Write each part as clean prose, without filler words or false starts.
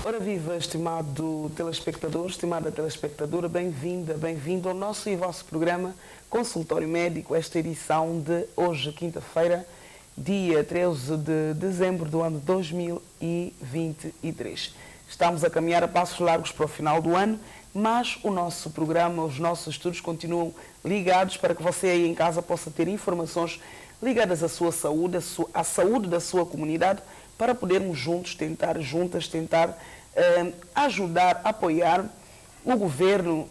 Ora viva, estimado telespectador, estimada telespectadora, bem-vinda, bem-vindo ao nosso e vosso programa Consultório Médico, esta edição de hoje, quinta-feira, dia 13 de dezembro do ano 2023. Estamos a caminhar a passos largos para o final do ano, mas o nosso programa, os nossos estudos continuam ligados para que você aí em casa possa ter informações ligadas à sua saúde, à saúde da sua comunidade, para podermos juntos tentar ajudar, apoiar o governo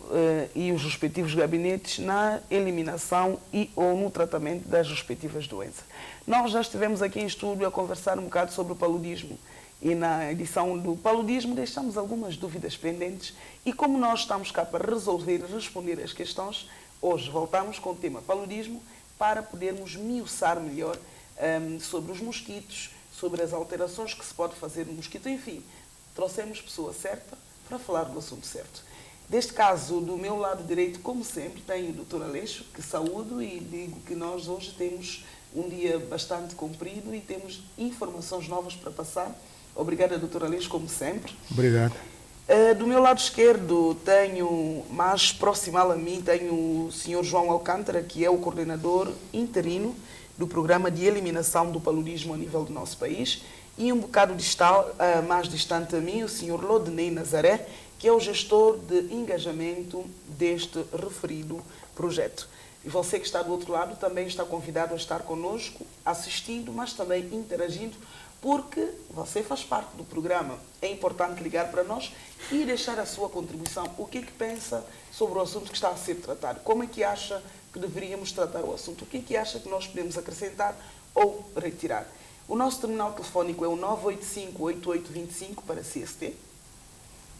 e os respectivos gabinetes na eliminação e ou no tratamento das respectivas doenças. Nós já estivemos aqui em estúdio a conversar um bocado sobre o paludismo e na edição do paludismo deixamos algumas dúvidas pendentes e como nós estamos cá para resolver e responder as questões, hoje voltamos com o tema paludismo para podermos miuçar melhor sobre os mosquitos, sobre as alterações que se pode fazer no mosquito, enfim, trouxemos pessoa certa para falar do assunto certo. Deste caso, do meu lado direito, como sempre, tenho o Dr. Aleixo, que saúdo e digo que nós hoje temos um dia bastante comprido e temos informações novas para passar. Obrigada, Dr. Aleixo, como sempre. Obrigado. Do meu lado esquerdo, tenho, mais proximal a mim, tenho o Sr. João Alcântara, que é o coordenador interino do programa de eliminação do paludismo a nível do nosso país, e um bocado mais distante a mim, o Sr. Lodney Nazaré, que é o gestor de engajamento deste referido projeto. E você que está do outro lado também está convidado a estar conosco, assistindo, mas também interagindo, porque você faz parte do programa. É importante ligar para nós e deixar a sua contribuição. O que pensa sobre o assunto que está a ser tratado? Como é que acha que deveríamos tratar o assunto? O que acha que nós podemos acrescentar ou retirar? O nosso terminal telefónico é o 985-8825 para CST,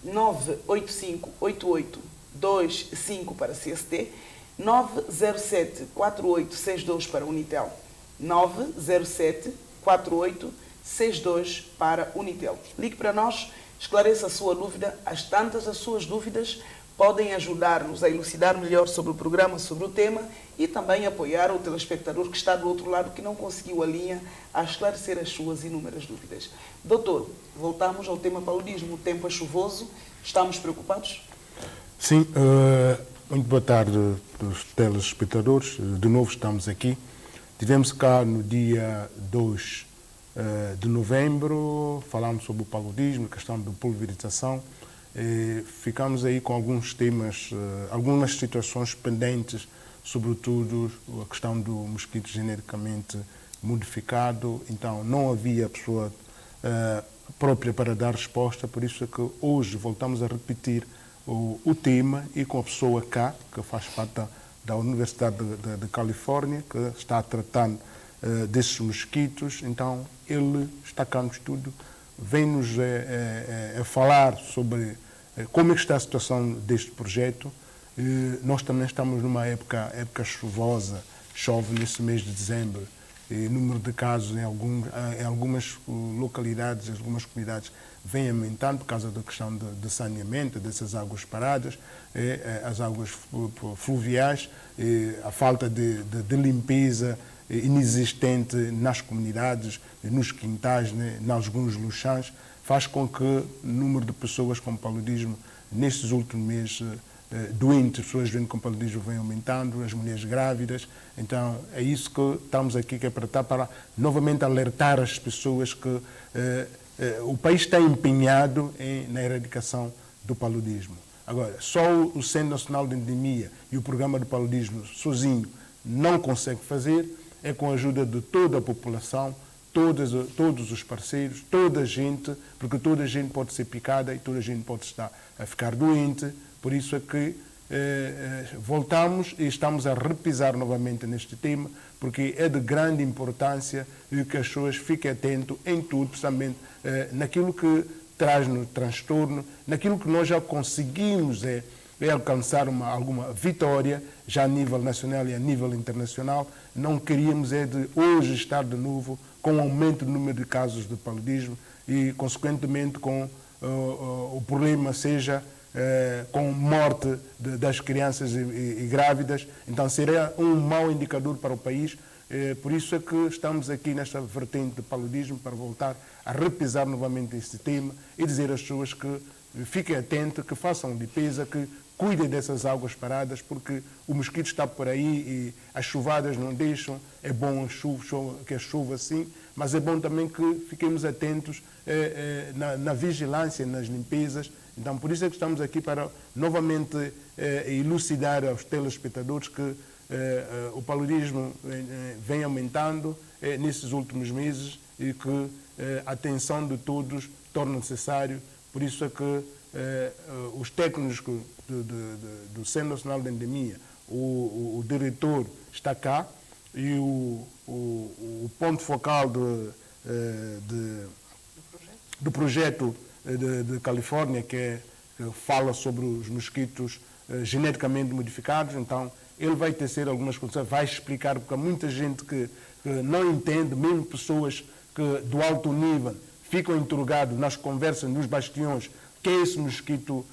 985-8825 para CST, 907-4862 para Unitel, 907-4862 para Unitel. Ligue para nós, esclareça a sua dúvida, as tantas as suas dúvidas podem ajudar-nos a elucidar melhor sobre o programa, sobre o tema e também apoiar o telespectador que está do outro lado que não conseguiu a linha a esclarecer as suas inúmeras dúvidas. Doutor, voltamos ao tema paludismo. O tempo é chuvoso, estamos preocupados? Sim, muito boa tarde aos telespectadores. De novo estamos aqui. Tivemos cá no dia 2 de novembro, falamos sobre o paludismo, a questão da pulverização. Ficamos aí com alguns temas, algumas situações pendentes, sobretudo a questão do mosquito geneticamente modificado. Então, não havia pessoa própria para dar resposta, por isso é que hoje voltamos a repetir o tema e com a pessoa cá, que faz parte da Universidade de Califórnia, que está tratando desses mosquitos. Então, ele está cá no estúdio, vem-nos a falar sobre como é que está a situação deste projeto. Nós também estamos numa época chuvosa, chove nesse mês de dezembro. O número de casos em algumas localidades, em algumas comunidades, vem aumentando por causa da questão de saneamento, dessas águas paradas, as águas fluviais, a falta de limpeza inexistente nas comunidades, nos quintais, em alguns luxãs, faz com que o número de pessoas com paludismo nestes últimos meses doentes, pessoas doentes com paludismo vem aumentando, as mulheres grávidas. Então é isso que estamos aqui, que é para novamente alertar as pessoas que o país está empenhado na erradicação do paludismo. Agora, só o Centro Nacional de Endemia e o Programa do Paludismo sozinho não consegue fazer, é com a ajuda de toda a população, todos os parceiros, toda a gente, porque toda a gente pode ser picada e toda a gente pode estar a ficar doente. Por isso é que voltamos e estamos a repisar novamente neste tema, porque é de grande importância que as pessoas fiquem atentas em tudo, principalmente naquilo que traz-nos transtorno, naquilo que nós já conseguimos alcançar alguma vitória, já a nível nacional e a nível internacional. Não queríamos de hoje estar de novo com o aumento do número de casos de paludismo e, consequentemente, com o problema seja com morte das crianças e grávidas. Então seria um mau indicador para o país Por isso é que estamos aqui nesta vertente de paludismo para voltar a repisar novamente este tema e dizer às pessoas que fiquem atentos, que façam limpeza, que cuidem dessas águas paradas, porque o mosquito está por aí e as chuvadas não deixam. É bom que a chuva sim, mas é bom também que fiquemos atentos na vigilância, nas limpezas. Então, por isso é que estamos aqui para novamente elucidar aos telespectadores que o paludismo vem aumentando nesses últimos meses e que a atenção de todos torna necessário. Por isso é que os técnicos do Centro Nacional de Endemia, o diretor está cá e o ponto focal do projeto de Califórnia, que fala sobre os mosquitos geneticamente modificados. Então, ele vai tecer algumas condições, vai explicar, porque há muita gente que não entende, mesmo pessoas que do alto nível ficam interrogados nas conversas, nos bastiões, que é esse mosquito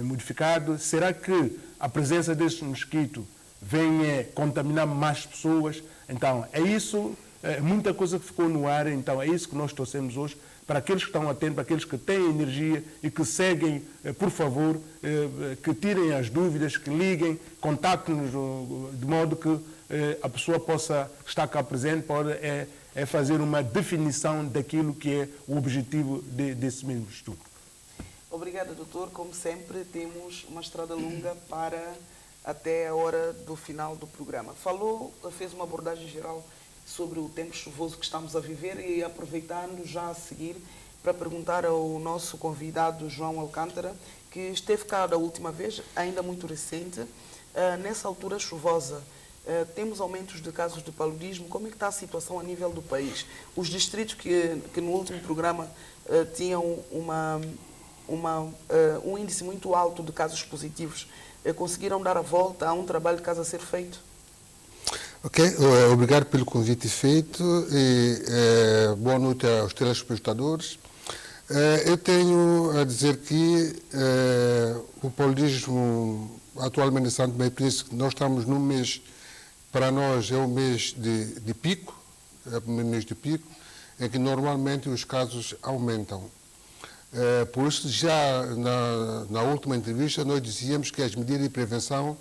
modificado? Será que a presença desse mosquito vem contaminar mais pessoas? Então, é isso, muita coisa que ficou no ar, então é isso que nós trouxemos hoje, para aqueles que estão atentos, para aqueles que têm energia e que seguem, por favor, que tirem as dúvidas, que liguem, contactem-nos de modo que a pessoa possa estar cá presente, pode fazer uma definição daquilo que é o objetivo desse mesmo estudo. Obrigada, doutor. Como sempre, temos uma estrada longa para até a hora do final do programa. Fez uma abordagem geral sobre o tempo chuvoso que estamos a viver e aproveitando já a seguir para perguntar ao nosso convidado João Alcântara, que esteve cá da última vez, ainda muito recente, nessa altura chuvosa. Temos aumentos de casos de paludismo. Como é que está a situação a nível do país? Os distritos que no último programa tinham um índice muito alto de casos positivos, conseguiram dar a volta? Há um trabalho de casa a ser feito? Ok, obrigado pelo convite feito e boa noite aos telespectadores. Eu tenho a dizer que o paludismo atualmente em Santo Tomé e Príncipe, nós estamos num mês, para nós é um mês de pico, é o primeiro mês de pico, em que normalmente os casos aumentam. Por isso, já na última entrevista, nós dizíamos que as medidas de prevenção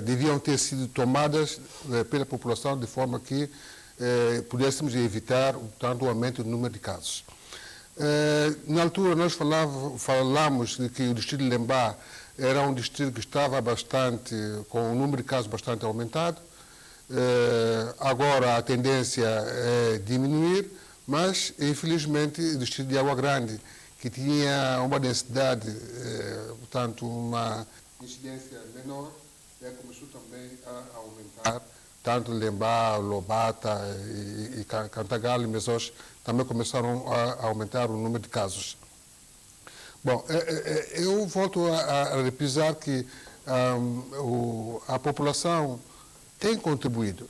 deviam ter sido tomadas pela população de forma que pudéssemos evitar o aumento do número de casos. Na altura, nós falamos de que o distrito de Lembá era um distrito que estava com um número de casos bastante aumentado. Agora, a tendência é diminuir, mas, infelizmente, o distrito de Água Grande, que tinha uma densidade, portanto, uma incidência menor, começou também a aumentar, tanto Lembá, Lobata e Cantagalo e Mesós também começaram a aumentar o número de casos. Bom, eu volto a repisar que a população tem contribuído,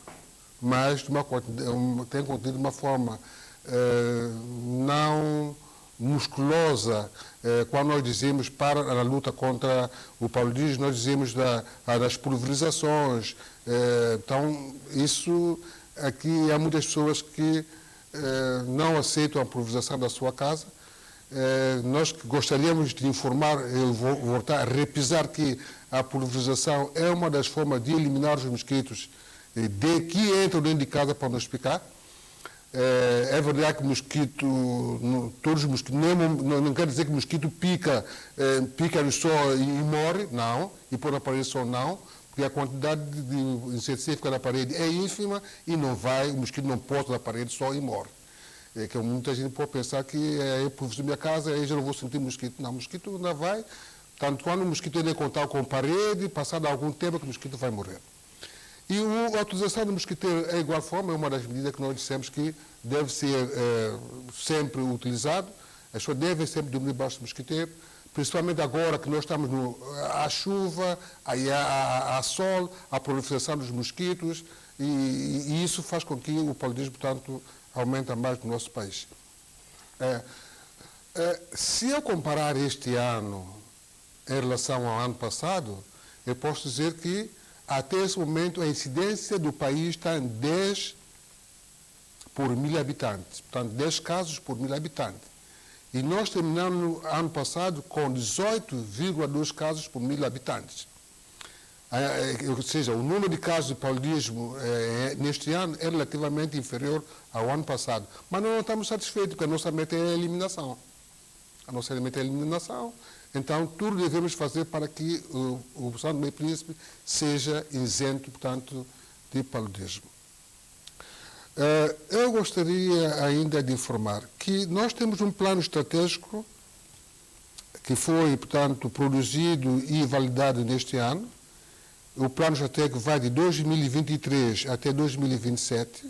mas tem contribuído de uma forma não musculosa. Quando nós dizemos para a luta contra o paludismo, nós dizemos das pulverizações. Então, isso aqui há muitas pessoas que não aceitam a pulverização da sua casa. Nós gostaríamos de informar, eu vou voltar a repisar que a pulverização é uma das formas de eliminar os mosquitos que entram dentro de casa para nos picar. É verdade que todos os mosquitos, não quer dizer que o mosquito pica só e morre, não, e por na parede só não, porque a quantidade de inseticida na parede é ínfima e o mosquito não posa na parede só e morre. Que muita gente pode pensar que eu pulverizo minha casa, aí já não vou sentir mosquito. Não, o mosquito não vai, tanto quando o mosquito entra em contato com a parede, passado algum tempo que o mosquito vai morrer. E a utilização do mosquiteiro é igual forma, é uma das medidas que nós dissemos que deve ser sempre utilizado. As pessoas devem sempre dormir debaixo do mosquiteiro, principalmente agora que nós estamos à chuva, há sol, a proliferação dos mosquitos, e isso faz com que o paludismo, portanto, aumente mais no nosso país. Se eu comparar este ano em relação ao ano passado, eu posso dizer que Até esse momento, a incidência do país está em 10 por 1.000 habitantes. Portanto, 10 casos por 1.000 habitantes. E nós terminamos no ano passado com 18,2 casos por 1.000 habitantes. Ou seja, o número de casos de paludismo neste ano é relativamente inferior ao ano passado. Mas nós não estamos satisfeitos, porque a nossa meta é a eliminação. A nossa meta é a eliminação. Então, tudo devemos fazer para que o São Tomé e Príncipe seja isento, portanto, de paludismo. Eu gostaria ainda de informar que nós temos um plano estratégico que foi, portanto, produzido e validado neste ano. O plano estratégico vai de 2023 até 2027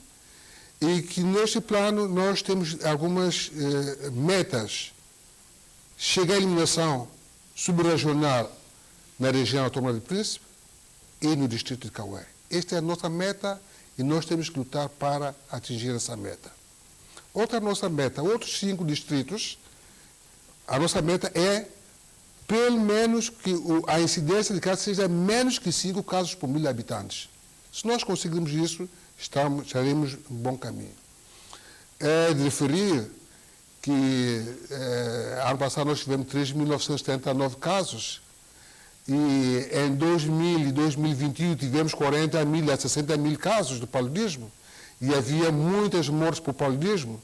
e que neste plano nós temos algumas metas. Chega à eliminação subregional na região autónoma do Príncipe e no distrito de Cauê. Esta é a nossa meta e nós temos que lutar para atingir essa meta. Outra nossa meta, outros 5 distritos, a nossa meta é pelo menos que a incidência de casos seja menos que 5 casos por 1.000 habitantes. Se nós conseguirmos isso, estaremos no bom caminho. É de referir que ano passado nós tivemos 3.979 casos e em 2000 e 2021 tivemos 40.000 a 60.000 casos de paludismo e havia muitas mortes por paludismo.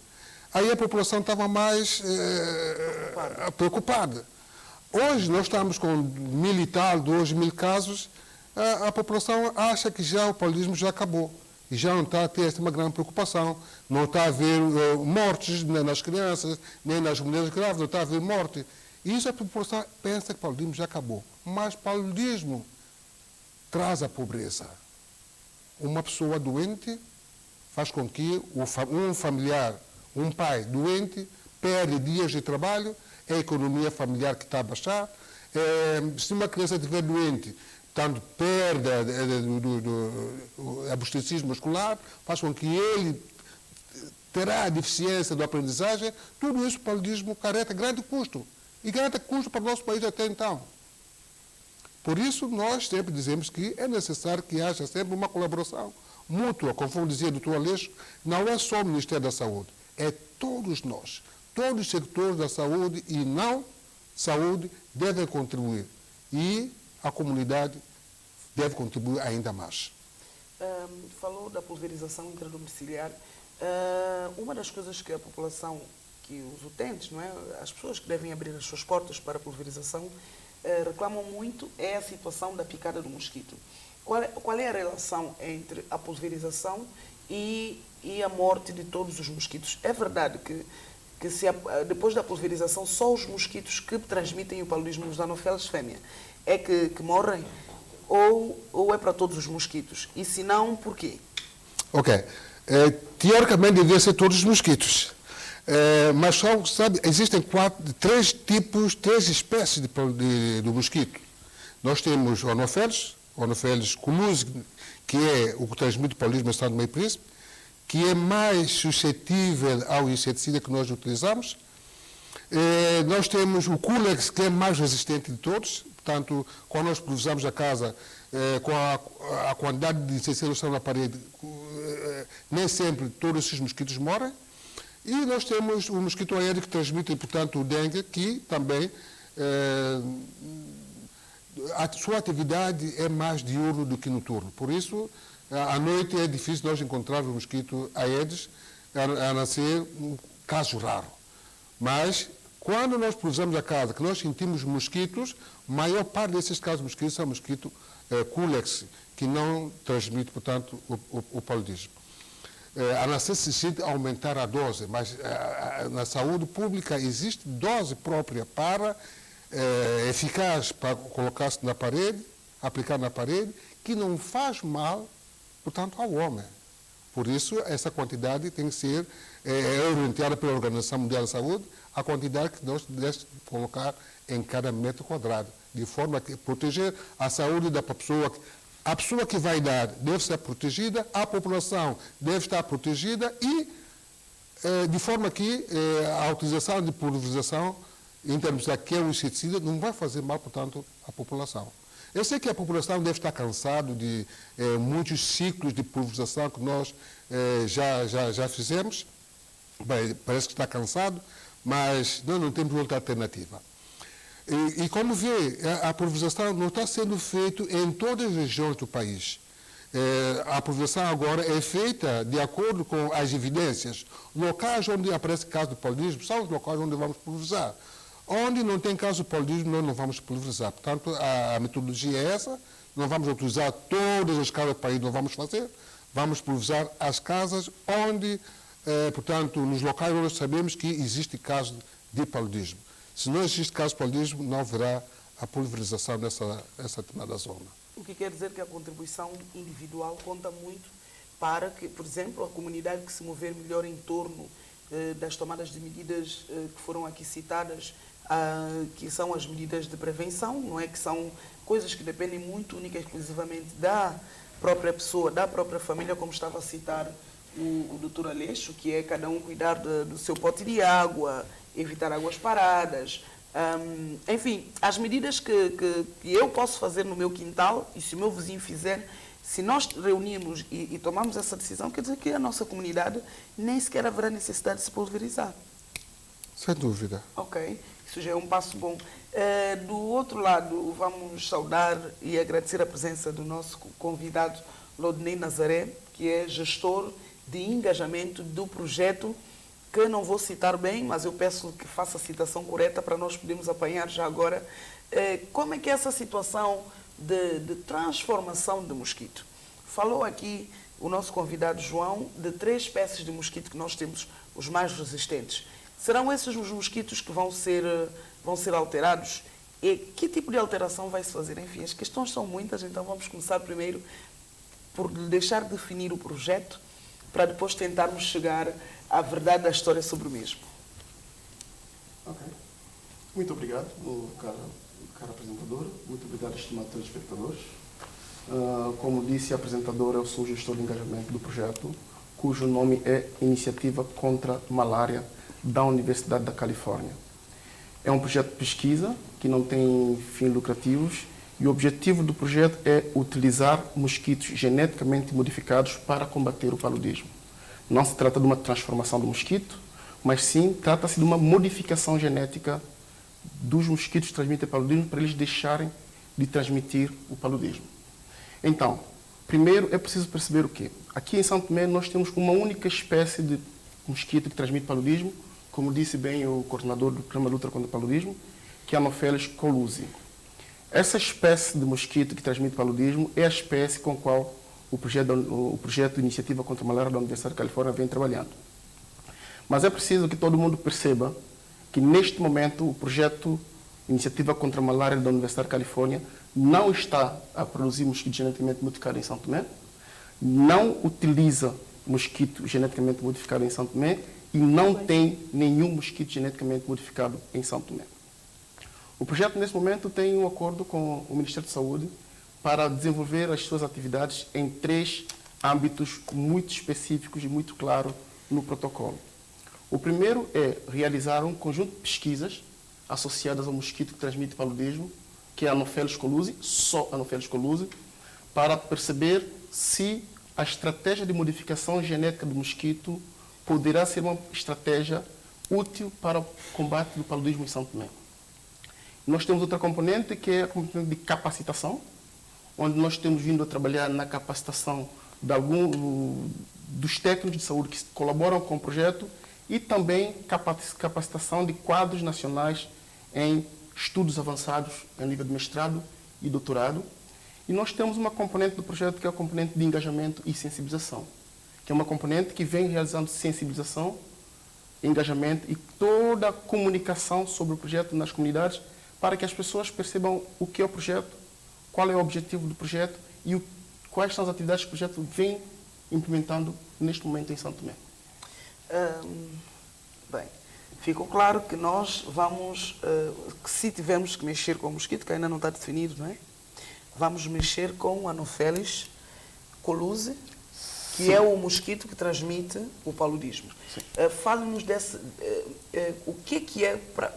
Aí a população estava mais preocupada. Hoje nós estamos com 1.000 e tal, 2.000 casos, a população acha que já o paludismo já acabou. E já não está a ter uma grande preocupação. Não está a haver mortes nem nas crianças, nem nas mulheres grávidas, não está a haver morte. E isso a população pensa que o paludismo já acabou. Mas o paludismo traz a pobreza. Uma pessoa doente faz com que um familiar, um pai doente, perde dias de trabalho, é a economia familiar que está a baixar. Se uma criança estiver doente, portanto, perda do abastecimento muscular, faz com que ele terá a deficiência da aprendizagem. Tudo isso o paludismo acarreta grande custo. E grande custo para o nosso país até então. Por isso, nós sempre dizemos que é necessário que haja sempre uma colaboração mútua, conforme dizia o Dr. Aleixo, não é só o Ministério da Saúde, é todos nós, todos os setores da saúde e não saúde devem contribuir. E a comunidade deve contribuir ainda mais. Falou da pulverização intradomiciliar. Uma das coisas que a população, que os utentes, não é? As pessoas que devem abrir as suas portas para a pulverização, reclamam muito é a situação da picada do mosquito. Qual é a relação entre a pulverização e a morte de todos os mosquitos? É verdade que depois da pulverização, só os mosquitos que transmitem o paludismo, os Anopheles fêmea, é que morrem? Ou é para todos os mosquitos? E se não, por quê? Ok. Teoricamente, devia ser todos os mosquitos. Mas só, sabe, existem três espécies de mosquito. Nós temos o Anopheles colusi, que é o que transmite o paludismo no estado do Meio Príncipe, que é mais suscetível ao inseticida que nós utilizamos. Nós temos o Culex, que é mais resistente de todos. Portanto, quando nós pulverizamos a casa, com a quantidade de inseticidas que estão na parede, nem sempre todos esses mosquitos morrem. E nós temos o mosquito aéreo que transmite, portanto, o dengue, que também a sua atividade é mais diurno do que noturno. Por isso, à noite é difícil nós encontrarmos o mosquito Aedes, a não ser um caso raro. Mas, quando nós pulverizamos a casa, que nós sentimos mosquitos, a maior parte desses casos de mosquitos são mosquito Culex, que não transmite, portanto, o paludismo. A necessidade de aumentar a dose, mas na saúde pública existe dose própria para eficaz para colocar-se na parede, aplicar na parede, que não faz mal, portanto, ao homem. Por isso, essa quantidade tem que ser orientada pela Organização Mundial da Saúde, a quantidade que nós devemos colocar em cada metro quadrado, de forma que proteger a saúde da pessoa. A pessoa que vai dar deve ser protegida, a população deve estar protegida e, de forma que a utilização de pulverização, em termos de que é um inseticida, não vai fazer mal, portanto, à população. Eu sei que a população deve estar cansada de muitos ciclos de pulverização que nós já fizemos. Bem, parece que está cansado, mas nós não temos outra alternativa. E como vê, a pulverização não está sendo feita em todas as regiões do país. A pulverização agora é feita de acordo com as evidências. Locais onde aparece caso de paludismo são os locais onde vamos pulverizar. Onde não tem caso de paludismo, nós não vamos pulverizar. Portanto, a metodologia é essa. Não vamos utilizar todas as casas do país, não vamos fazer. Vamos pulverizar as casas onde, portanto, nos locais onde sabemos que existe caso de paludismo. Se não existe caso de paludismo, não haverá a pulverização nessa determinada zona. O que quer dizer que a contribuição individual conta muito para que, por exemplo, a comunidade que se mover melhor em torno das tomadas de medidas que foram aqui citadas, que são as medidas de prevenção, não é? Que são coisas que dependem muito, única e exclusivamente da própria pessoa, da própria família, como estava a citar o Dr. Aleixo, que é cada um cuidar do seu pote de água, evitar águas paradas. Enfim, as medidas que eu posso fazer no meu quintal, e se o meu vizinho fizer, se nós reunirmos e tomarmos essa decisão, quer dizer que a nossa comunidade nem sequer haverá necessidade de se pulverizar. Sem dúvida. Ok, isso já é um passo bom. Do outro lado, vamos saudar e agradecer a presença do nosso convidado, Lodney Nazaré, que é gestor de engajamento do projeto, que não vou citar bem, mas eu peço que faça a citação correta para nós podermos apanhar já agora. Como é que é essa situação de transformação de mosquito? Falou aqui o nosso convidado João de 3 espécies de mosquito que nós temos, os mais resistentes. Serão esses os mosquitos que vão ser alterados? E que tipo de alteração vai se fazer? Enfim, as questões são muitas, então vamos começar primeiro por deixar definir o projeto para depois tentarmos chegar à verdade da história sobre o mesmo. Ok. Muito obrigado, cara apresentadora. Muito obrigado, estimados telespectadores. Como disse a apresentadora, eu sou o gestor de engajamento do projeto, cujo nome é Iniciativa contra a Malária da Universidade da Califórnia. É um projeto de pesquisa que não tem fins lucrativos e o objetivo do projeto é utilizar mosquitos geneticamente modificados para combater o paludismo. Não se trata de uma transformação do mosquito, mas sim trata-se de uma modificação genética dos mosquitos que transmitem paludismo para eles deixarem de transmitir o paludismo. Então, primeiro é preciso perceber o quê? Aqui em São Tomé nós temos uma única espécie de mosquito que transmite paludismo, como disse bem o coordenador do Programa de Luta contra o Paludismo, que é a Anopheles colusi. Essa espécie de mosquito que transmite paludismo é a espécie com a qual o projeto de Iniciativa contra a Malária da Universidade da Califórnia vem trabalhando. Mas é preciso que todo mundo perceba que, neste momento, o projeto Iniciativa contra a Malária da Universidade da Califórnia não está a produzir mosquito geneticamente modificado em São Tomé, não utiliza mosquito geneticamente modificado em São Tomé e não tem nenhum mosquito geneticamente modificado em São Tomé. O projeto, nesse momento, tem um acordo com o Ministério da Saúde para desenvolver as suas atividades em 3 âmbitos muito específicos e muito claros no protocolo. O primeiro é realizar um conjunto de pesquisas associadas ao mosquito que transmite paludismo, que é a Anopheles colusi, só a Anopheles colusi, para perceber se a estratégia de modificação genética do mosquito poderá ser uma estratégia útil para o combate do paludismo em São Tomé. Nós temos outra componente, que é a componente de capacitação, onde nós temos vindo a trabalhar na capacitação de dos técnicos de saúde que colaboram com o projeto e também capacitação de quadros nacionais em estudos avançados em nível de mestrado e doutorado. E nós temos uma componente do projeto que é a componente de engajamento e sensibilização, que é uma componente que vem realizando sensibilização, engajamento e toda a comunicação sobre o projeto nas comunidades para que as pessoas percebam o que é o projeto, qual é o objetivo do projeto e quais são as atividades que o projeto vem implementando neste momento em São Tomé. Bem, ficou claro que nós vamos, que se tivermos que mexer com o mosquito, que ainda não está definido, não é? Vamos mexer com o Anopheles colusi, que Sim. é o mosquito que transmite o paludismo. Fale-nos o que é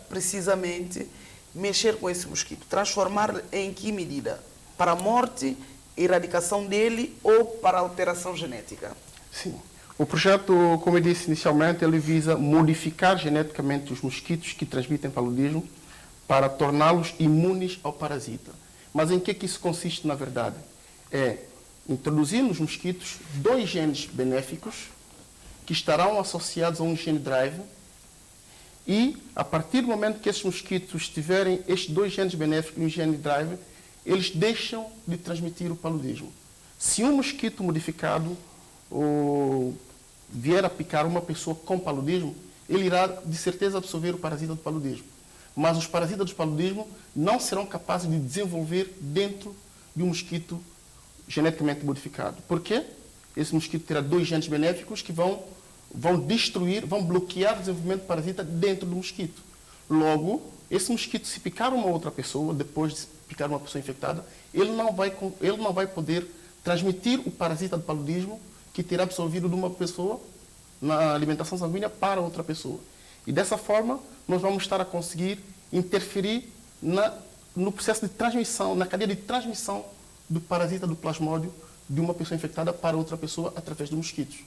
precisamente mexer com esse mosquito, transformar em que medida? para a morte, erradicação dele ou para a alteração genética? Sim. O projeto, como eu disse inicialmente, ele visa modificar geneticamente os mosquitos que transmitem paludismo para torná-los imunes ao parasita. Mas em que isso consiste, na verdade? É introduzir nos mosquitos 2 genes benéficos que estarão associados a um gene drive e, a partir do momento que esses mosquitos tiverem estes 2 genes benéficos e um gene drive, eles deixam de transmitir o paludismo. Se um mosquito modificado vier a picar uma pessoa com paludismo, ele irá, de certeza, absorver o parasita do paludismo. Mas os parasitas do paludismo não serão capazes de desenvolver dentro de um mosquito geneticamente modificado. Por quê? Esse mosquito terá 2 genes benéficos que vão destruir, vão bloquear o desenvolvimento do parasita dentro do mosquito. Logo, esse mosquito, se picar uma outra pessoa, depois de picar uma pessoa infectada, ele não vai poder transmitir o parasita do paludismo que terá absorvido de uma pessoa na alimentação sanguínea para outra pessoa. E dessa forma, nós vamos estar a conseguir interferir no processo de transmissão, na cadeia de transmissão do parasita do plasmódio de uma pessoa infectada para outra pessoa através de mosquitos.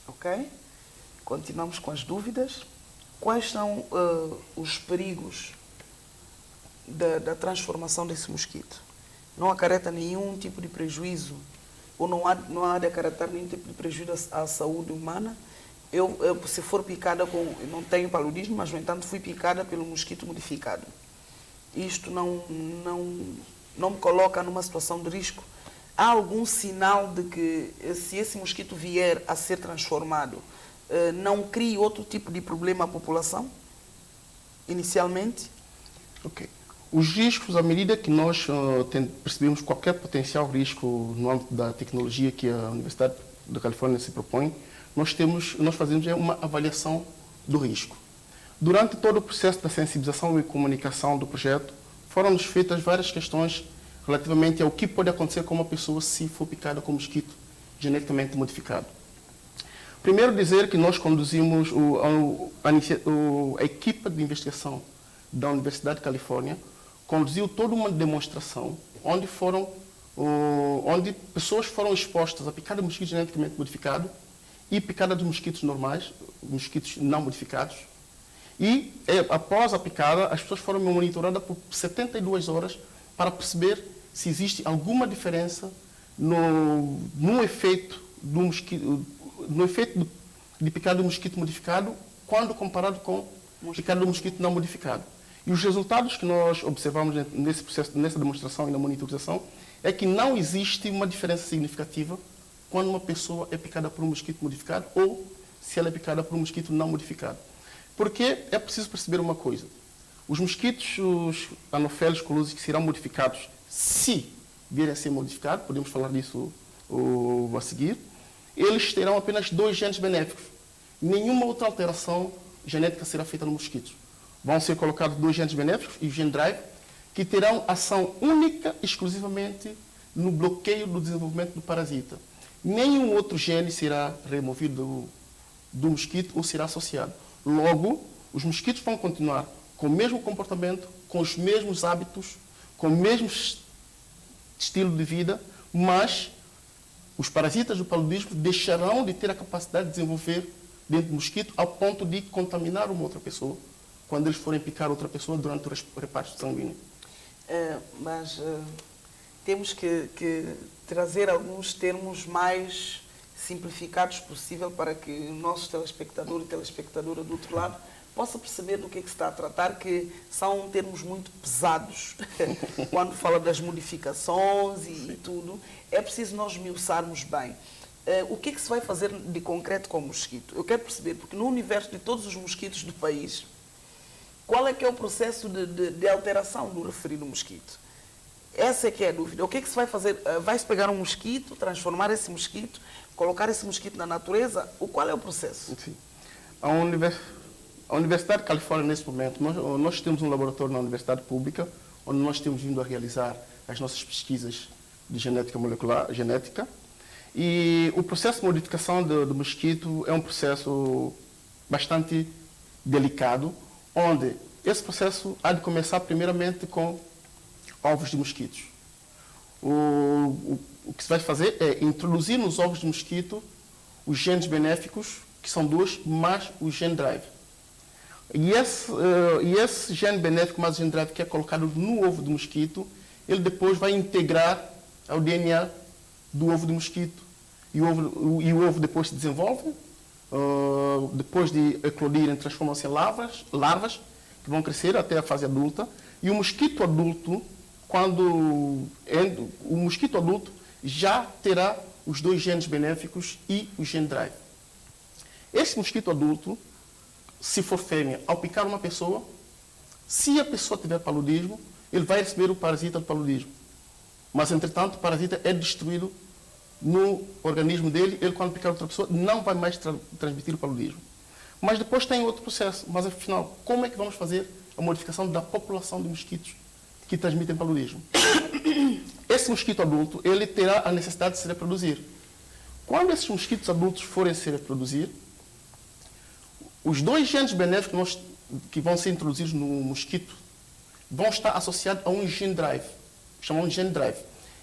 Ok. Continuamos com as dúvidas. Quais são os perigos da transformação desse mosquito? Não acarreta nenhum tipo de prejuízo ou não há de acarretar nenhum tipo de prejuízo à saúde humana? Se for picada eu não tenho paludismo, mas, no entanto, fui picada pelo mosquito modificado. Isto não me coloca numa situação de risco? Há algum sinal de que, se esse mosquito vier a ser transformado, não crie outro tipo de problema à população, inicialmente? Ok. Os riscos, à medida que nós percebemos qualquer potencial risco no âmbito da tecnologia que a Universidade da Califórnia se propõe, nós fazemos uma avaliação do risco. Durante todo o processo da sensibilização e comunicação do projeto, foram-nos feitas várias questões relativamente ao que pode acontecer com uma pessoa se for picada com mosquito geneticamente modificado. Primeiro, dizer que nós conduzimos a equipa de investigação da Universidade de Califórnia conduziu toda uma demonstração onde pessoas foram expostas a picada de mosquito geneticamente modificado e picada de mosquitos normais, mosquitos não modificados. E, após a picada, as pessoas foram monitoradas por 72 horas para perceber se existe alguma diferença no efeito de picada de mosquito modificado quando comparado com picada de mosquito não modificado. E os resultados que nós observamos nesse processo, nessa demonstração e na monitorização, é que não existe uma diferença significativa quando uma pessoa é picada por um mosquito modificado ou se ela é picada por um mosquito não modificado. Porque é preciso perceber uma coisa. Os mosquitos, os Anopheles colusis, que serão modificados, se vierem a ser modificados, podemos falar disso a seguir, eles terão apenas 2 genes benéficos. Nenhuma outra alteração genética será feita no mosquito. Vão ser colocados 2 genes benéficos e o gene drive, que terão ação única, exclusivamente, no bloqueio do desenvolvimento do parasita. Nenhum outro gene será removido do mosquito ou será associado. Logo, os mosquitos vão continuar com o mesmo comportamento, com os mesmos hábitos, com o mesmo estilo de vida, mas os parasitas do paludismo deixarão de ter a capacidade de desenvolver dentro do mosquito ao ponto de contaminar uma outra pessoa quando eles forem picar outra pessoa durante o reparto sanguíneo. Temos que trazer alguns termos mais simplificados possível para que o nosso telespectador e telespectadora do outro lado possa perceber do que se está a tratar, que são termos muito pesados quando fala das modificações e tudo. É preciso nós esmiuçarmos bem. O que se vai fazer de concreto com o mosquito? Eu quero perceber, porque no universo de todos os mosquitos do país, qual é que é o processo de alteração do referido mosquito? Essa é que é a dúvida. O que se vai fazer? Vai-se pegar um mosquito, transformar esse mosquito, colocar esse mosquito na natureza? Qual é o processo? Sim. A Universidade de Califórnia, nesse momento, nós temos um laboratório na Universidade Pública, onde nós temos vindo a realizar as nossas pesquisas de genética molecular, e o processo de modificação do mosquito é um processo bastante delicado, onde esse processo há de começar primeiramente com ovos de mosquitos. O que se vai fazer é introduzir nos ovos de mosquito os genes benéficos, que são 2, mais o gene drive. E esse gene benéfico mais o gene drive que é colocado no ovo de mosquito, ele depois vai integrar ao DNA do ovo de mosquito. E o ovo depois se desenvolve, depois de eclodirem, transformam-se em larvas, que vão crescer até a fase adulta. E o mosquito adulto, o mosquito adulto já terá os 2 genes benéficos e o gene drive. Esse mosquito adulto, se for fêmea, ao picar uma pessoa, se a pessoa tiver paludismo, ele vai receber o parasita do paludismo. Mas, entretanto, o parasita é destruído no organismo dele, ele, quando picar outra pessoa, não vai mais transmitir o paludismo. Mas depois tem outro processo. Mas, afinal, como é que vamos fazer a modificação da população de mosquitos que transmitem paludismo? Esse mosquito adulto, ele terá a necessidade de se reproduzir. Quando esses mosquitos adultos forem se reproduzir, os 2 genes benéficos que vão ser introduzidos no mosquito vão estar associados a um gene drive, chamado gene drive.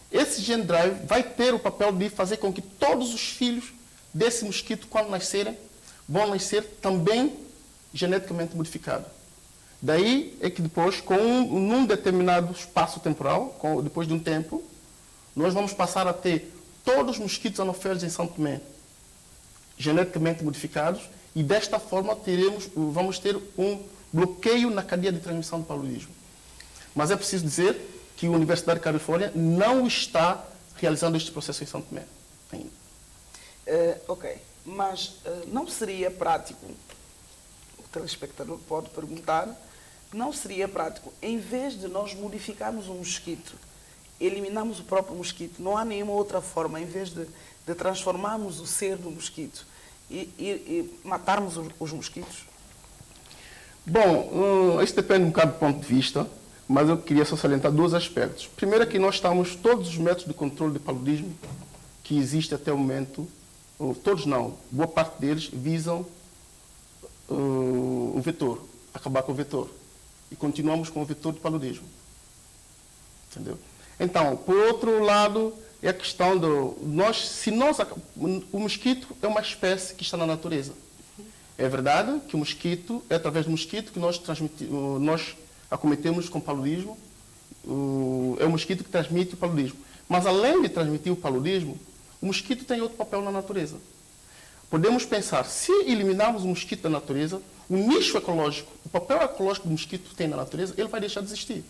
Esse gene drive vai ter o papel de fazer com que todos os filhos desse mosquito, quando nascerem, vão nascer também geneticamente modificados. Daí é que depois, num determinado espaço temporal, depois de um tempo, nós vamos passar a ter todos os mosquitos anofélios em São Tomé geneticamente modificados e desta forma vamos ter um bloqueio na cadeia de transmissão do paludismo. Mas é preciso dizer que a Universidade de Califórnia não está realizando este processo em São Tomé ainda. Ok, mas não seria prático, o telespectador pode perguntar, não seria prático, em vez de nós modificarmos um mosquito, eliminarmos o próprio mosquito, não há nenhuma outra forma, em vez de transformarmos o ser do mosquito e matarmos os mosquitos? Bom, isso depende um bocado do ponto de vista, mas eu queria só salientar 2 aspectos. Primeiro é que nós estamos, todos os métodos de controle de paludismo que existem até o momento, todos não, boa parte deles visam o vetor, acabar com o vetor. E continuamos com o vetor de paludismo. Entendeu? Então, por outro lado, é a questão o mosquito é uma espécie que está na natureza. É verdade que o mosquito, é através do mosquito que nós acometemos com paludismo, é o mosquito que transmite o paludismo. Mas além de transmitir o paludismo, o mosquito tem outro papel na natureza. Podemos pensar, se eliminarmos o mosquito da natureza, o nicho ecológico, o papel ecológico do mosquito que tem na natureza, ele vai deixar de existir.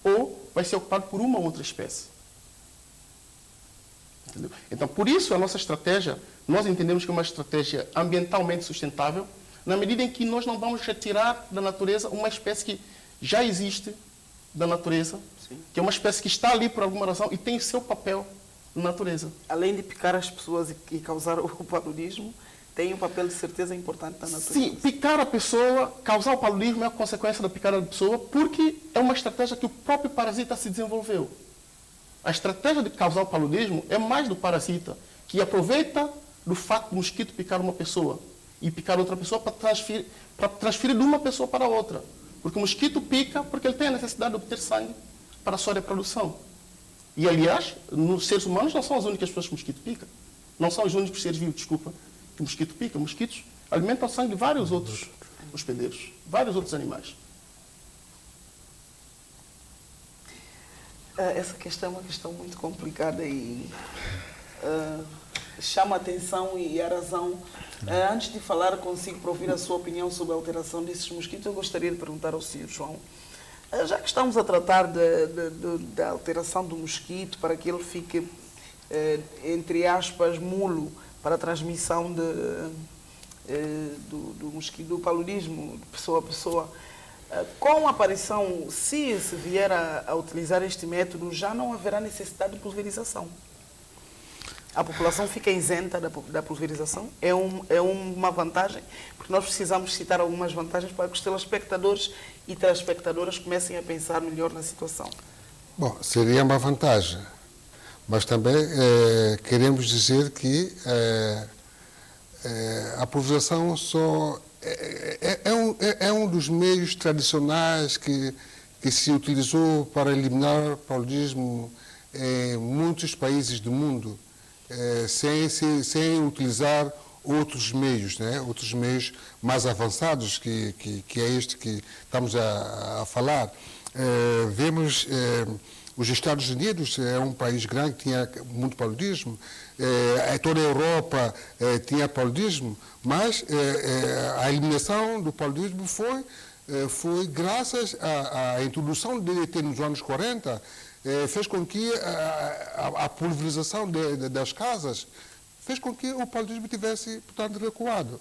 Ou vai ser ocupado por uma outra espécie. Entendeu? Então, por isso, a nossa estratégia, nós entendemos que é uma estratégia ambientalmente sustentável, na medida em que nós não vamos retirar da natureza uma espécie que já existe da natureza, sim, que é uma espécie que está ali por alguma razão e tem seu papel na natureza. Além de picar as pessoas e causar o paludismo, tem um papel de certeza importante na natureza. Sim, picar a pessoa, causar o paludismo é a consequência da picada da pessoa, porque é uma estratégia que o próprio parasita se desenvolveu. A estratégia de causar o paludismo é mais do parasita, que aproveita do fato do mosquito picar uma pessoa e picar outra pessoa para transferir de uma pessoa para outra. Porque o mosquito pica porque ele tem a necessidade de obter sangue para a sua reprodução. E, aliás, nos seres humanos não são as únicas pessoas que o mosquito pica. Não são os únicos seres vivos, desculpa, que o mosquito pica. Mosquitos alimentam o sangue de vários outros hospedeiros, vários outros animais. Essa questão é uma questão muito complicada e chama a atenção e a razão. Antes de falar consigo para ouvir a sua opinião sobre a alteração desses mosquitos, eu gostaria de perguntar ao Sr. João, já que estamos a tratar da alteração do mosquito para que ele fique, entre aspas, mulo para a transmissão do mosquito, do paludismo de pessoa a pessoa, com a aparição, se vier a utilizar este método, já não haverá necessidade de pulverização. A população fica isenta da pulverização. É uma vantagem, porque nós precisamos citar algumas vantagens para que os telespectadores e telespectadoras comecem a pensar melhor na situação. Bom, seria uma vantagem, mas também queremos dizer que a pulverização só é um dos meios tradicionais que que se utilizou para eliminar o paludismo em muitos países do mundo, sem utilizar outros meios, né? Outros meios mais avançados, que é este que estamos a falar. Vemos os Estados Unidos, é um país grande que tinha muito paludismo, toda a Europa tinha paludismo, mas a eliminação do paludismo foi graças à introdução do DDT nos anos 40, fez com que a pulverização das casas fez com que o paludismo tivesse, portanto, recuado.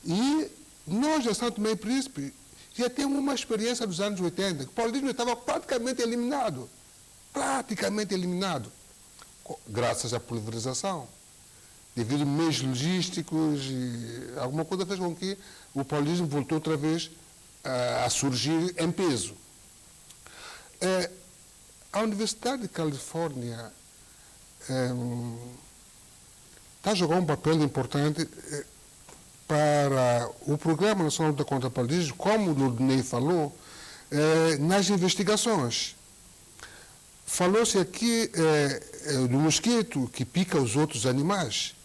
E nós, a São Tomé e Príncipe, já temos uma experiência dos anos 80, que o paludismo estava praticamente eliminado, graças à pulverização. Devido a meios logísticos, alguma coisa fez com que o paludismo voltou outra vez a surgir em peso. A Universidade de Califórnia está a jogar um papel importante para o Programa Nacional de Contra o Paludismo, como o Ludney falou, nas investigações. Falou-se aqui do mosquito que pica os outros animais.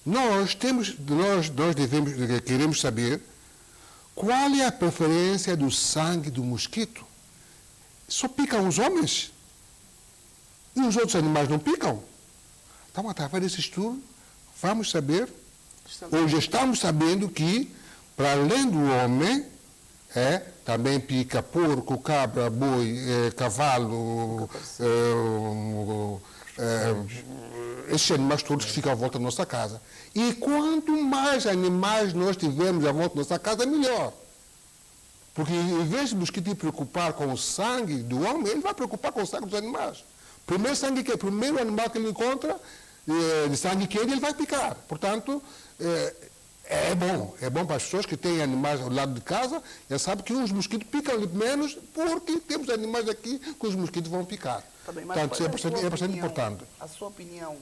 Nós queremos saber qual é a preferência do sangue do mosquito. Só picam os homens? E os outros animais não picam? Então, através desse estudo, vamos saber, hoje estamos sabendo que, para além do homem, também pica porco, cabra, boi, cavalo, esses animais todos que ficam à volta da nossa casa. E quanto mais animais nós tivermos à volta da nossa casa, melhor. Porque em vez de o mosquito se preocupar com o sangue do homem, ele vai preocupar com o sangue dos animais. Primeiro animal que ele encontra, de sangue quente, ele vai picar. Portanto, é bom para as pessoas que têm animais ao lado de casa, já sabem que os mosquitos picam menos, porque temos animais aqui que os mosquitos vão picar. Tá bem, mas portanto, é bastante importante. A sua opinião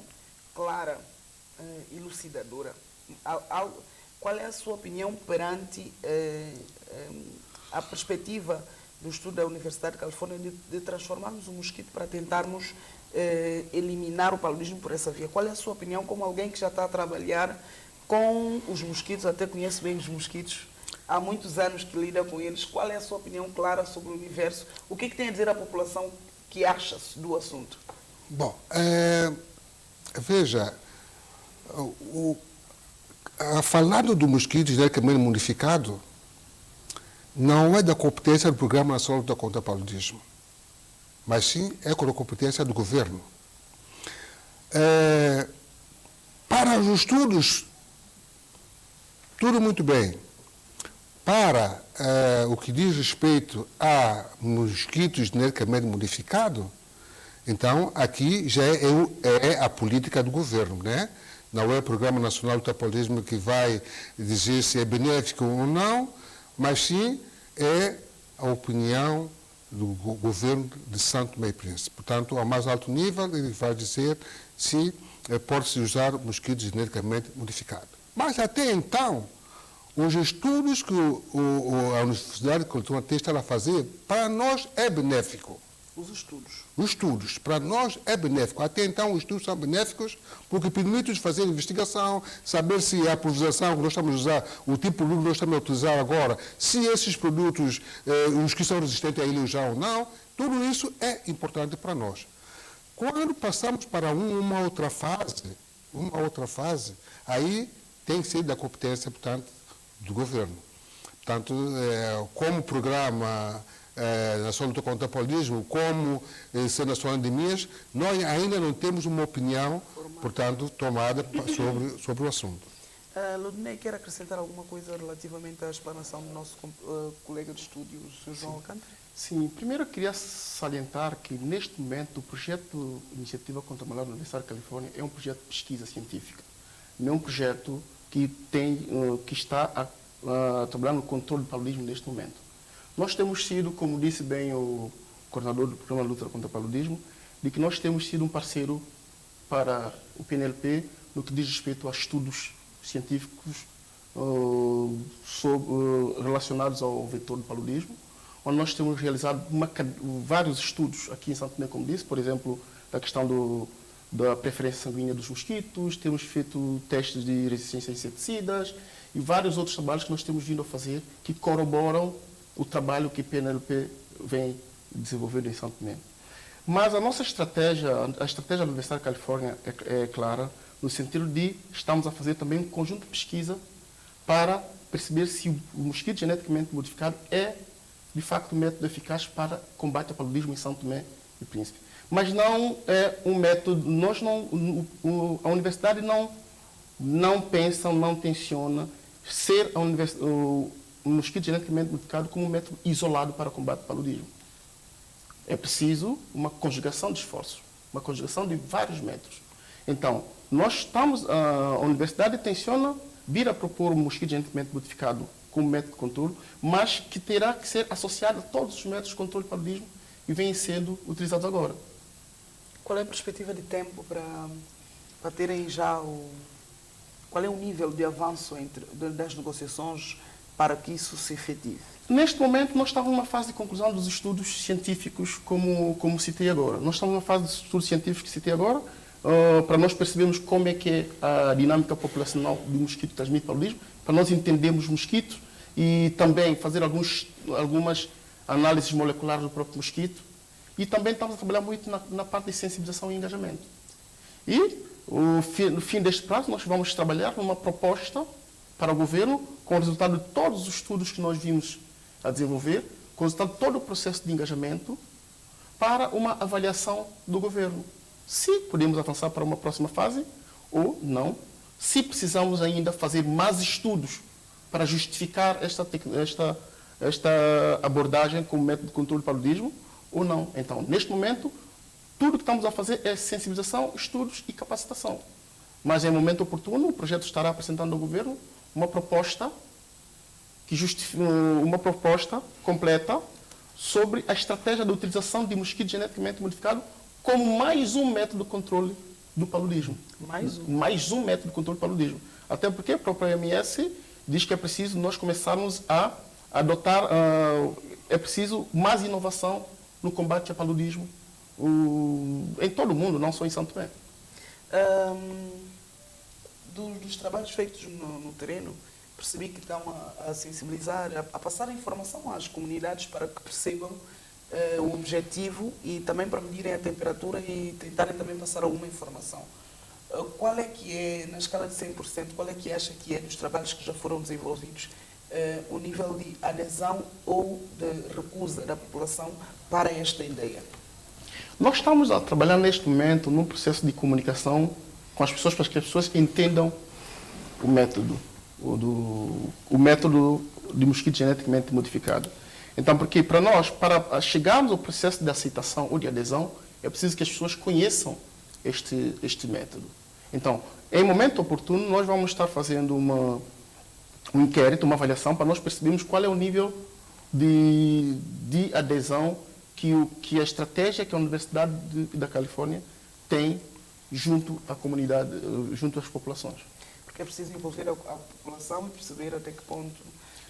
clara, elucidadora, qual é a sua opinião perante a perspectiva do estudo da Universidade de Califórnia de transformarmos o mosquito para tentarmos eliminar o paludismo por essa via? Qual é a sua opinião como alguém que já está a trabalhar com os mosquitos, até conhece bem os mosquitos, há muitos anos que lida com eles? Qual é a sua opinião clara sobre o universo? O que tem a dizer a população que acha do assunto? Bom, veja, falando do mosquito geneticamente modificado, não é da competência do Programa Nacional de Contra o Paludismo, mas sim é da competência do governo. Para os estudos, tudo muito bem. Para o que diz respeito a mosquitos geneticamente modificados, então aqui já é a política do governo, né? Não é o Programa Nacional de Paludismo que vai dizer se é benéfico ou não, mas sim é a opinião do governo de São Tomé e Príncipe. Portanto, ao mais alto nível, ele vai dizer se pode-se usar mosquitos geneticamente modificados. Mas até então, os estudos que a Universidade de Califórnia está a fazer, para nós é benéfico. Os estudos. Os estudos, para nós é benéfico. Até então, os estudos são benéficos porque permitem-nos fazer investigação, saber se a pulverização que nós estamos a usar, o tipo de luz que nós estamos a utilizar agora, se esses produtos, os que são resistentes a ele já ou não, tudo isso é importante para nós. Quando passamos para uma outra fase, aí tem que ser da competência, portanto, do governo. Portanto, como programa Nacional de Contra o Paludismo, como Centro Nacional de Endemias, nós ainda não temos uma opinião, portanto, tomada sobre o assunto. Ludney, quer acrescentar alguma coisa relativamente à explanação do nosso colega de estúdio, o Sr. João Alcântara? Sim, primeiro eu queria salientar que, neste momento, o projeto Iniciativa contra a Malária da Universidade de Califórnia é um projeto de pesquisa científica. Não é um projeto que está trabalhando no controle do paludismo neste momento. Nós temos sido, como disse bem o coordenador do Programa de Luta contra o Paludismo, de que nós temos sido um parceiro para o PNLP no que diz respeito a estudos científicos relacionados ao vetor do paludismo, onde nós temos realizado vários estudos aqui em Santo Tomé, como disse, por exemplo, da questão da preferência sanguínea dos mosquitos, temos feito testes de resistência a inseticidas e vários outros trabalhos que nós temos vindo a fazer que corroboram o trabalho que a PNLP vem desenvolvendo em Santo Tomé. Mas a nossa estratégia, a estratégia da Universidade da Califórnia é clara, no sentido de estamos a fazer também um conjunto de pesquisa para perceber se o mosquito geneticamente modificado é, de facto, um método eficaz para combate ao paludismo em São Tomé e Príncipe. Mas não é um método, a universidade não pensa, não tenciona ser o mosquito geneticamente modificado como um método isolado para combate ao paludismo. É preciso uma conjugação de esforços, uma conjugação de vários métodos. Então, a universidade tenciona vir a propor um mosquito geneticamente modificado como método de controle, mas que terá que ser associado a todos os métodos de controle de paludismo que vêm sendo utilizados agora. Qual é a perspectiva de tempo para terem já qual é o nível de avanço das negociações para que isso se efetive? Neste momento, nós estamos numa fase de conclusão dos estudos científicos, como citei agora. Nós estamos numa fase de estudos científicos que citei agora, para nós percebermos como é que é a dinâmica populacional do mosquito que transmite paludismo, para nós entendermos o mosquito e também fazer algumas análises moleculares do próprio mosquito. E também estamos a trabalhar muito na parte de sensibilização e engajamento. E, no fim deste prazo, nós vamos trabalhar numa proposta para o governo, com o resultado de todos os estudos que nós vimos a desenvolver, com o resultado de todo o processo de engajamento, para uma avaliação do governo. Se podemos avançar para uma próxima fase ou não, se precisamos ainda fazer mais estudos para justificar esta abordagem como método de controle do paludismo ou não. Então, neste momento, tudo que estamos a fazer é sensibilização, estudos e capacitação. Mas, em momento oportuno, o projeto estará apresentando ao governo uma proposta completa sobre a estratégia de utilização de mosquito geneticamente modificado como mais um método de controle do paludismo. Mais um método de controle do paludismo. Até porque a própria OMS diz que é preciso nós começarmos a adotar, é preciso mais inovação no combate ao paludismo em todo o mundo, não só em São Tomé. Dos trabalhos feitos no terreno, percebi que estão a sensibilizar, a passar a informação às comunidades para que percebam o objetivo e também para medirem a temperatura e tentarem também passar alguma informação. Qual é que é, na escala de 100%, qual é que acha que é dos trabalhos que já foram desenvolvidos, o nível de adesão ou de recusa da população para esta ideia? Nós estamos a trabalhar neste momento num processo de comunicação com as pessoas para que as pessoas entendam o método de mosquito geneticamente modificado. Então, porque para nós, para chegarmos ao processo de aceitação ou de adesão, é preciso que as pessoas conheçam este método. Então, em momento oportuno, nós vamos estar fazendo um inquérito, uma avaliação, para nós percebermos qual é o nível de adesão que a estratégia que a Universidade da Califórnia tem junto à comunidade, junto às populações. Porque é preciso envolver a população e perceber até que ponto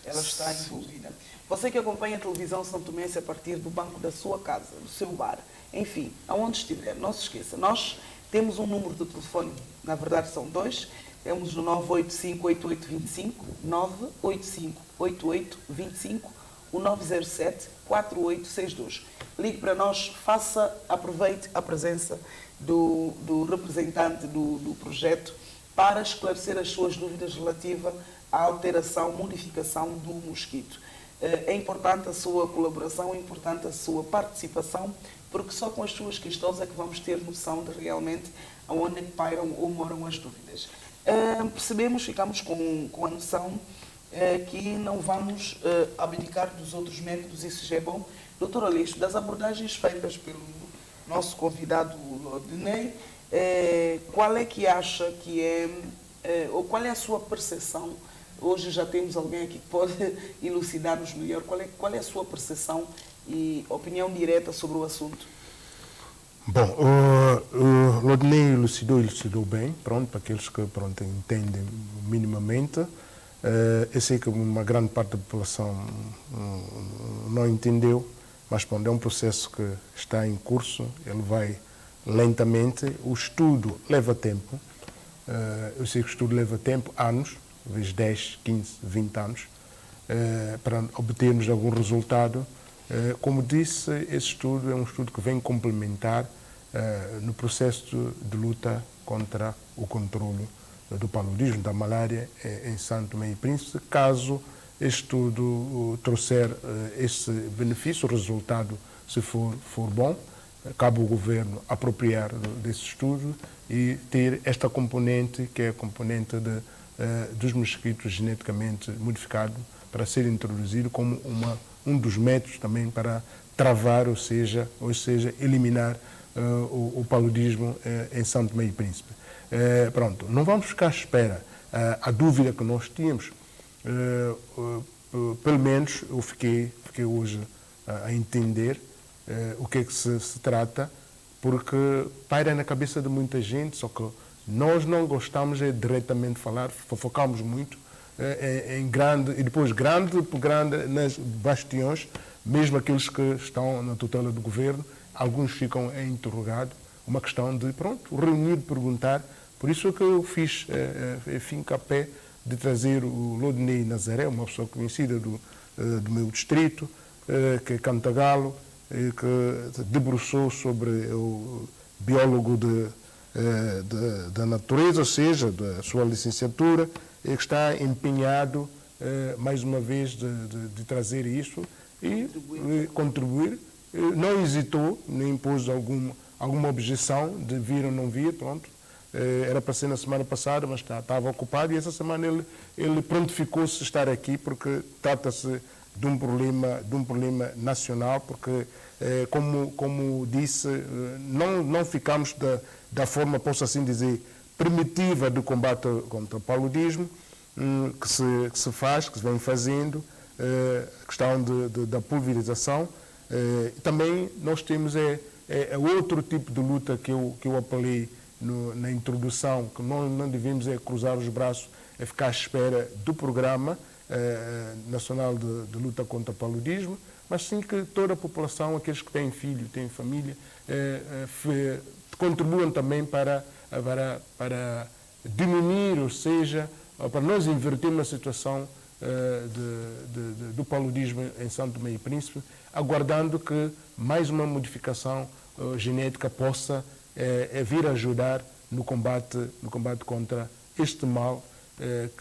ela está envolvida. Você que acompanha a televisão São Tomense a partir do banco da sua casa, do seu bar, enfim, aonde estiver, não se esqueça, nós temos um número de telefone, na verdade são dois, temos o 985-8825, 985-8825, o 907-4862. Ligue para nós, aproveite a presença do representante do projeto para esclarecer as suas dúvidas relativas à alteração, modificação do mosquito. É importante a sua colaboração, é importante a sua participação, porque só com as suas questões é que vamos ter noção de realmente aonde é que pairam ou moram as dúvidas. Ficamos com a noção que não vamos abdicar dos outros métodos, isso já é bom. Doutor Aleixo, das abordagens feitas pelo nosso convidado Lodinei, qual é que acha que ou qual é a sua percepção? Hoje já temos alguém aqui que pode elucidar-nos melhor. Qual é a sua percepção e opinião direta sobre o assunto? Bom, o Lodinei elucidou bem, para aqueles que entendem minimamente. Eu sei que uma grande parte da população não entendeu, mas é um processo que está em curso, ele vai lentamente. O estudo leva tempo. Eu sei que o estudo leva tempo, anos, talvez 10, 15, 20 anos, para obtermos algum resultado. Como disse, esse estudo é um estudo que vem complementar no processo de luta contra o controle do paludismo, da malária em São Tomé e Príncipe. Caso este estudo trouxer esse benefício, o resultado, se for bom, cabe ao governo apropriar desse estudo e ter esta componente, que é a componente dos mosquitos geneticamente modificados, para ser introduzido como um dos métodos também para travar, ou seja eliminar o paludismo em São Tomé e Príncipe. Pronto, não vamos ficar à espera. A dúvida que nós tínhamos, pelo menos eu fiquei hoje a entender o que é que se trata, porque paira na cabeça de muita gente, só que nós não gostamos diretamente de falar, focamos muito em grande, e depois grande por grande nas bastiões, mesmo aqueles que estão na tutela do governo, alguns ficam interrogados, uma questão de, reunir, perguntar. Por isso é que eu fiz fincapé de trazer o Lodney Nazaré, uma pessoa conhecida do meu distrito, que é Cantagalo, que debruçou sobre o biólogo da natureza, ou seja, da sua licenciatura, e que está empenhado, mais uma vez, de trazer isso e contribuir. Não hesitou, nem pôs alguma objeção de vir ou não vir, pronto. Era para ser na semana passada, mas estava ocupado, e essa semana ele prontificou-se a estar aqui, porque trata-se de um problema nacional, porque, como disse, não ficamos da forma, posso assim dizer, primitiva de combate contra o paludismo, que se faz, que se vem fazendo, a questão da pulverização. Também nós temos outro tipo de luta que eu apelei na introdução, que não devemos cruzar os braços, ficar à espera do programa nacional de luta contra o paludismo, mas sim que toda a população, aqueles que têm filho, têm família, contribuam também para diminuir, ou seja, para nós invertermos a situação do paludismo em São Tomé e Príncipe, aguardando que mais uma modificação genética possa vir ajudar no combate contra este mal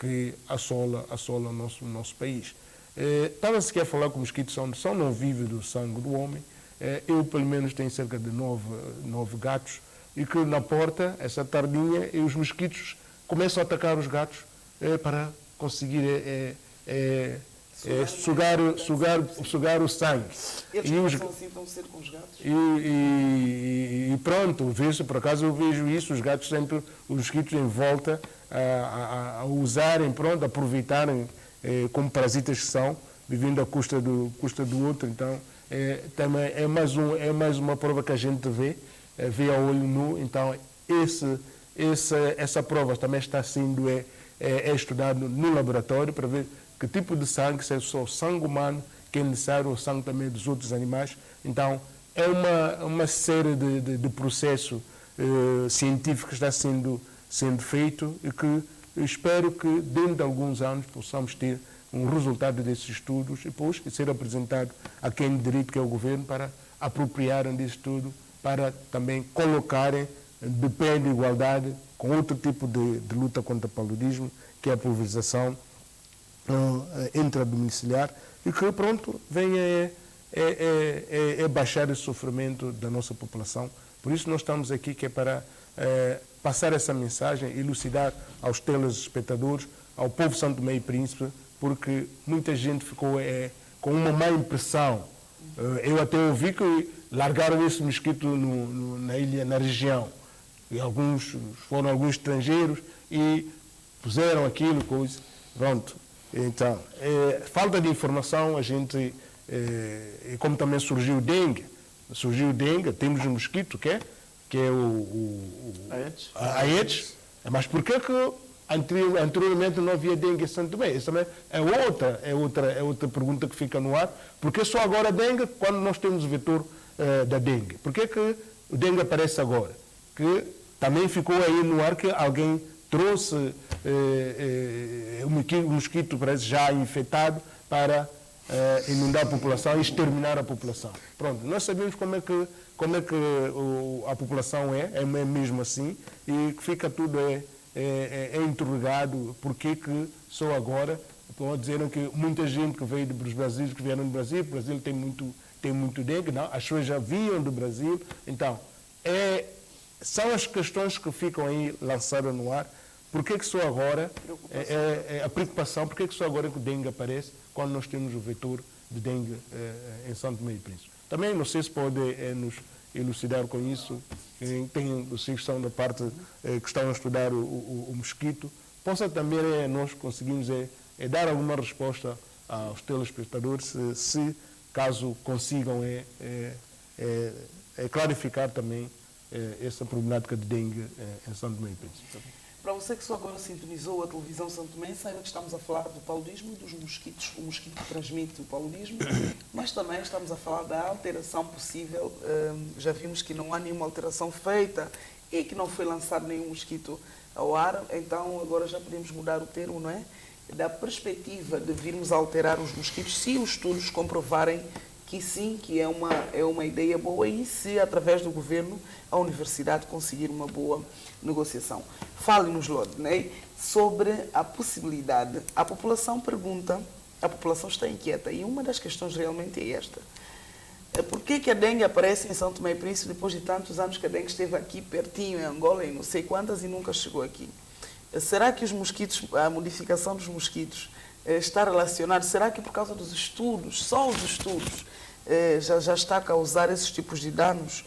que assola o nosso país. Estava-se aqui a falar que os mosquitos são não vivem do sangue do homem. Eu, pelo menos, tenho cerca de 9 gatos, e que na porta, essa tardinha, os mosquitos começam a atacar os gatos para conseguir sugar o sangue. Eles começam assim tão cedo com os gatos? E pronto, por acaso eu vejo isso, os gatos sempre, os mosquitos em volta a usarem, a aproveitarem como parasitas que são, vivendo à custa do outro. Então, também é mais uma prova que a gente vê a olho nu. Então, essa prova também está sendo estudada no laboratório para ver que tipo de sangue, se é só sangue humano que é necessário, ou sangue também dos outros animais. Então, é uma série de processos científicos que está sendo feito, e que eu espero que dentro de alguns anos possamos ter um resultado desses estudos, e depois ser apresentado a quem de direito, que é o governo, para apropriarem desse estudo, para também colocarem de pé de igualdade com outro tipo de luta contra o paludismo, que é a pulverização intradomiciliar, e que, vem baixar esse sofrimento da nossa população. Por isso nós estamos aqui, que é para passar essa mensagem, elucidar aos telespectadores, ao povo São Tomé e Príncipe, porque muita gente ficou com uma má impressão. Eu até ouvi que largaram esse mosquito na ilha, na região, e foram alguns estrangeiros e puseram aquilo, coisa. Pronto. Então, falta de informação, a gente, e como também surgiu o dengue, temos um mosquito que é o Aedes. Mas por que Anteriormente não havia dengue em Santo Tomé. Isso também é outra pergunta que fica no ar. Por que só agora dengue quando nós temos o vetor da dengue? Por que o dengue aparece agora? Que também ficou aí no ar que alguém trouxe o mosquito parece já infectado para inundar a população e exterminar a população. Pronto, nós sabemos como é que a população é mesmo assim, e que fica tudo interrogado porque que só agora, disseram que muita gente que veio dos Brasil, que vieram do Brasil, o Brasil tem muito dengue, não, as pessoas já vinham do Brasil, então são as questões que ficam aí lançadas no ar. Por que só agora a preocupação, por que só agora que o dengue aparece quando nós temos o vetor de dengue em Santo Tomé e Príncipe? Também não sei se pode nos elucidar com isso, tem vocês que estão da parte que estão a estudar o mosquito, possa também nós conseguimos dar alguma resposta aos telespectadores, se caso consigam clarificar também essa problemática de dengue em Santo Tomé e Príncipe. Para você que só agora sintonizou a televisão Santo Tomé, saiba que estamos a falar do paludismo e dos mosquitos, o mosquito que transmite o paludismo, mas também estamos a falar da alteração possível. Já vimos que não há nenhuma alteração feita e que não foi lançado nenhum mosquito ao ar, então agora já podemos mudar o termo, não é? Da perspectiva de virmos a alterar os mosquitos, se os estudos comprovarem que sim, que é uma ideia boa e se, através do governo, a universidade conseguir uma boa negociação. Fale-nos, Lorde, né, sobre a possibilidade. A população pergunta, a população está inquieta e uma das questões realmente é esta. Por que a dengue aparece em São Tomé e Príncipe depois de tantos anos que a dengue esteve aqui pertinho em Angola e não sei quantas e nunca chegou aqui? Será que os mosquitos, a modificação dos mosquitos está relacionado? Será que por causa dos estudos, só os estudos, já está a causar esses tipos de danos?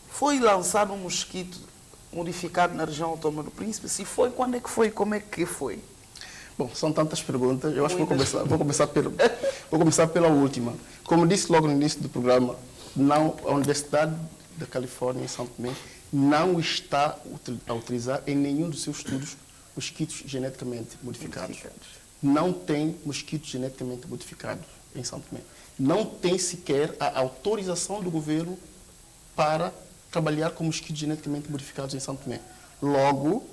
Foi lançado um mosquito modificado na região autónoma do Príncipe? Se foi, quando é que foi? Como é que foi? Bom, são tantas perguntas. Eu acho que vou começar pela última. Como disse logo no início do programa, a Universidade da Califórnia, em São Tomé, não está a utilizar em nenhum dos seus estudos mosquitos geneticamente modificados. Não tem mosquitos geneticamente modificados em São Tomé. Não tem sequer a autorização do governo para trabalhar com mosquitos geneticamente modificados em São Tomé. Logo,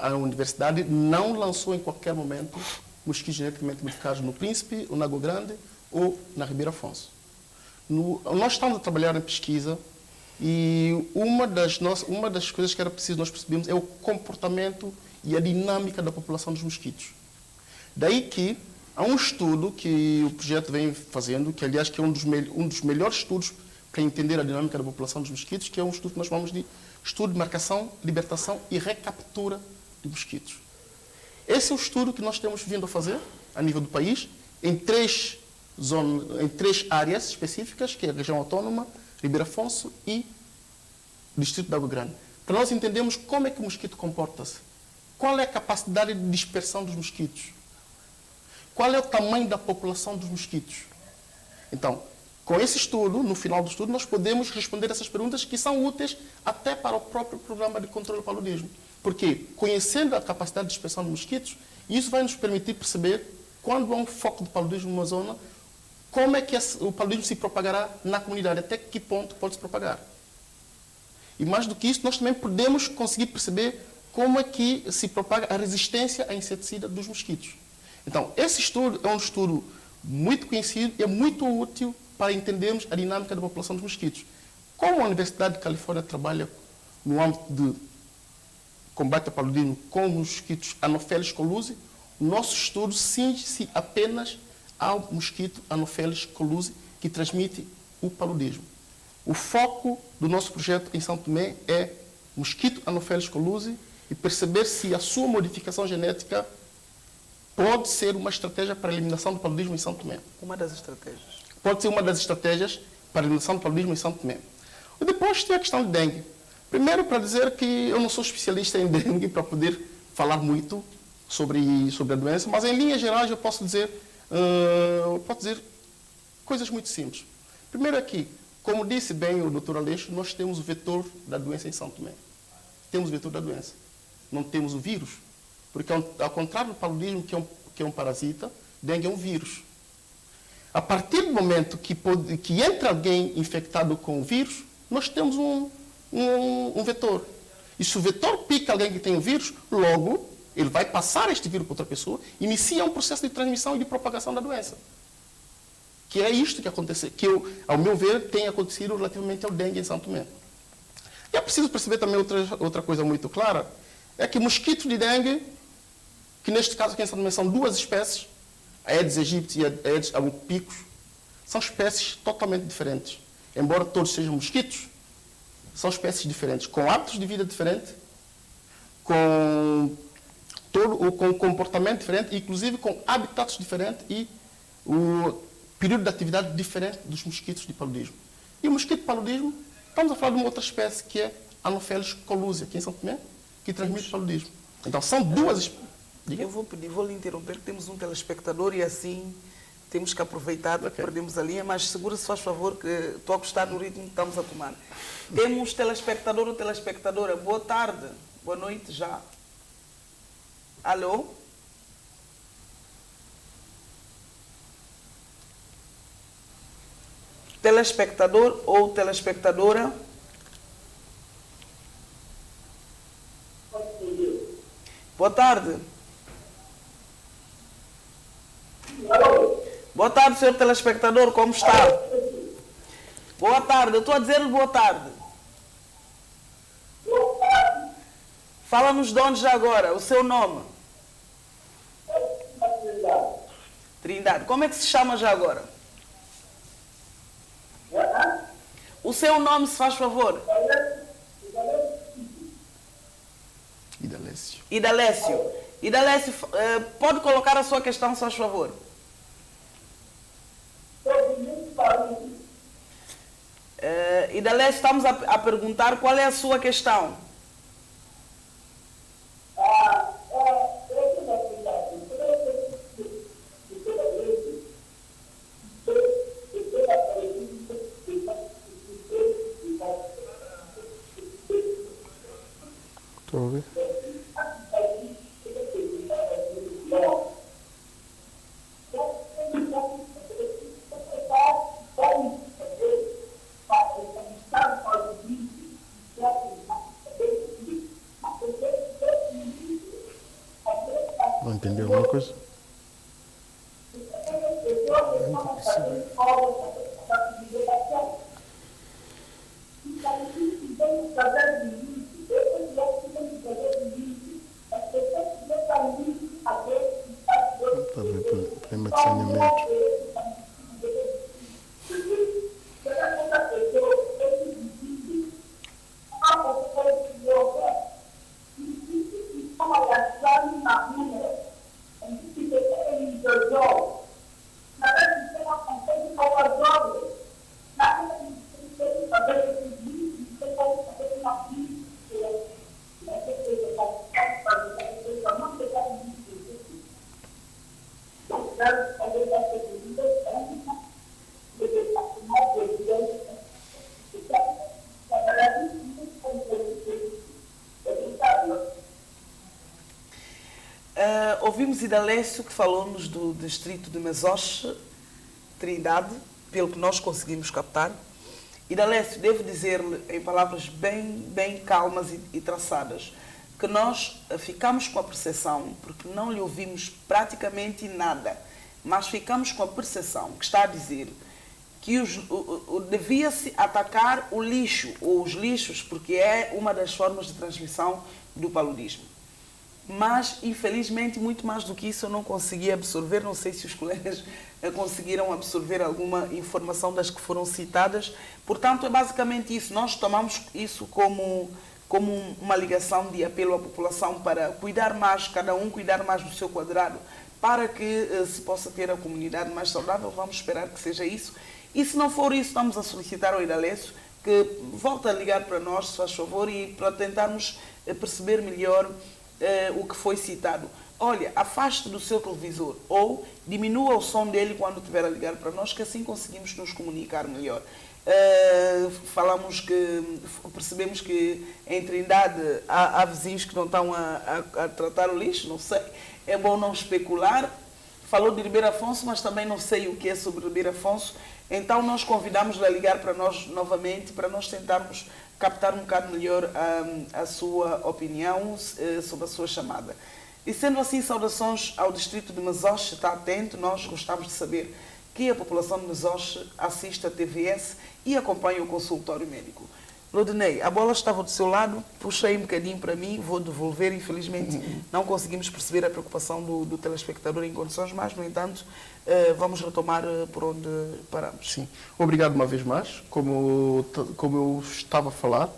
a universidade não lançou em qualquer momento mosquitos geneticamente modificados no Príncipe, ou na Água Grande ou na Ribeira Afonso. Nós estamos a trabalhar em pesquisa e uma das coisas que era preciso nós percebermos é o comportamento e a dinâmica da população dos mosquitos. Daí que há um estudo que o projeto vem fazendo, que aliás que é um dos melhores estudos para entender a dinâmica da população dos mosquitos, que é um estudo que nós chamamos de estudo de marcação, libertação e recaptura de mosquitos. Esse é o estudo que nós temos vindo a fazer a nível do país, em três áreas específicas, que é a região autónoma, Ribeira Afonso e o distrito de Água Grande. Para nós entendermos como é que o mosquito comporta-se, qual é a capacidade de dispersão dos mosquitos, qual é o tamanho da população dos mosquitos. Então, com esse estudo, no final do estudo, nós podemos responder essas perguntas que são úteis até para o próprio programa de controle do paludismo. Porque, conhecendo a capacidade de dispersão de mosquitos, isso vai nos permitir perceber, quando há um foco de paludismo numa zona, como é que o paludismo se propagará na comunidade, até que ponto pode se propagar. E mais do que isso, nós também podemos conseguir perceber como é que se propaga a resistência à inseticida dos mosquitos. Então, esse estudo é um estudo muito conhecido e é muito útil para entendermos a dinâmica da população dos mosquitos. Como a Universidade de Califórnia trabalha no âmbito de combate ao paludismo com os mosquitos Anopheles colusi, o nosso estudo cinge-se apenas ao mosquito Anopheles colusi, que transmite o paludismo. O foco do nosso projeto em São Tomé é mosquito Anopheles colusi e perceber se a sua modificação genética pode ser uma estratégia para a eliminação do paludismo em São Tomé. Uma das estratégias. Pode ser uma das estratégias para a eliminação do paludismo em São Tomé. E depois tem a questão de dengue. Primeiro, para dizer que eu não sou especialista em dengue para poder falar muito sobre a doença, mas em linhas gerais eu posso dizer coisas muito simples. Primeiro aqui, como disse bem o Dr. Aleixo, nós temos o vetor da doença em São Tomé. Temos o vetor da doença. Não temos o vírus. Porque, ao contrário do paludismo, que é um parasita, dengue é um vírus. A partir do momento que entra alguém infectado com o vírus, nós temos um vetor. E se o vetor pica alguém que tem o vírus, logo ele vai passar este vírus para outra pessoa, inicia um processo de transmissão e de propagação da doença. Que é isto que acontece, que ao meu ver, tem acontecido relativamente ao dengue em São Tomé. E é preciso perceber também outra coisa muito clara, é que mosquito de dengue, que neste caso aqui em São Tomé são duas espécies, a Aedes aegypti e a Aedes albopicus, são espécies totalmente diferentes. Embora todos sejam mosquitos, são espécies diferentes, com hábitos de vida diferentes, com comportamento diferente, inclusive com habitats diferentes e o período de atividade diferente dos mosquitos de paludismo. E o mosquito de paludismo, estamos a falar de uma outra espécie, que é Anopheles collusia, aqui em São Tomé, que transmite paludismo. Então, são duas espécies. Eu vou lhe interromper, temos um telespectador e assim temos que aproveitar, perdemos a linha, mas segura-se, faz favor, que estou a gostar do ritmo que estamos a tomar. Temos telespectador ou telespectadora. Boa tarde, boa noite já. Alô? Telespectador ou telespectadora? Boa tarde. Boa tarde, senhor telespectador, como está? Boa tarde, eu estou a dizer-lhe boa tarde. Fala-nos de onde já agora, o seu nome? Trindade. Como é que se chama já agora? O seu nome, se faz favor? Idalécio. Idalécio. Idalécio, pode colocar a sua questão, se faz favor? Idalécio, estamos a perguntar qual é a sua questão. Estou a ouvir? Não entendeu alguma coisa? Talvez problema de saneamento. Ouvimos Idalécio, que falou-nos do distrito de Mesoche, Trindade, pelo que nós conseguimos captar. Idalécio, devo dizer-lhe, em palavras bem calmas e traçadas, que nós ficamos com a percepção, porque não lhe ouvimos praticamente nada, mas ficamos com a percepção que está a dizer que devia-se atacar o lixo, ou os lixos, porque é uma das formas de transmissão do paludismo. Mas, infelizmente, muito mais do que isso eu não consegui absorver. Não sei se os colegas conseguiram absorver alguma informação das que foram citadas. Portanto, é basicamente isso. Nós tomamos isso como uma ligação de apelo à população para cuidar mais, cada um cuidar mais do seu quadrado, para que se possa ter a comunidade mais saudável. Vamos esperar que seja isso. E se não for isso, estamos a solicitar ao Idalécio que volte a ligar para nós, se faz favor, e para tentarmos perceber melhor o que foi citado. Olha, afaste do seu televisor ou diminua o som dele quando estiver a ligar para nós, que assim conseguimos nos comunicar melhor. percebemos que em Trindade há vizinhos que não estão a tratar o lixo, não sei. É bom não especular. Falou de Ribeiro Afonso, mas também não sei o que é sobre Ribeiro Afonso. Então nós convidamos-lhe a ligar para nós novamente, para nós tentarmos captar um bocado melhor a sua opinião sobre a sua chamada. E sendo assim, saudações ao distrito de Mesoche, está atento, nós gostamos de saber que a população de Mesoche assiste a TVS e acompanha o consultório médico. Lodinei, a bola estava do seu lado, puxei um bocadinho para mim, vou devolver, infelizmente não conseguimos perceber a preocupação do telespectador em condições, mas, no entanto, vamos retomar por onde paramos. Sim, obrigado uma vez mais. Como eu estava a falar,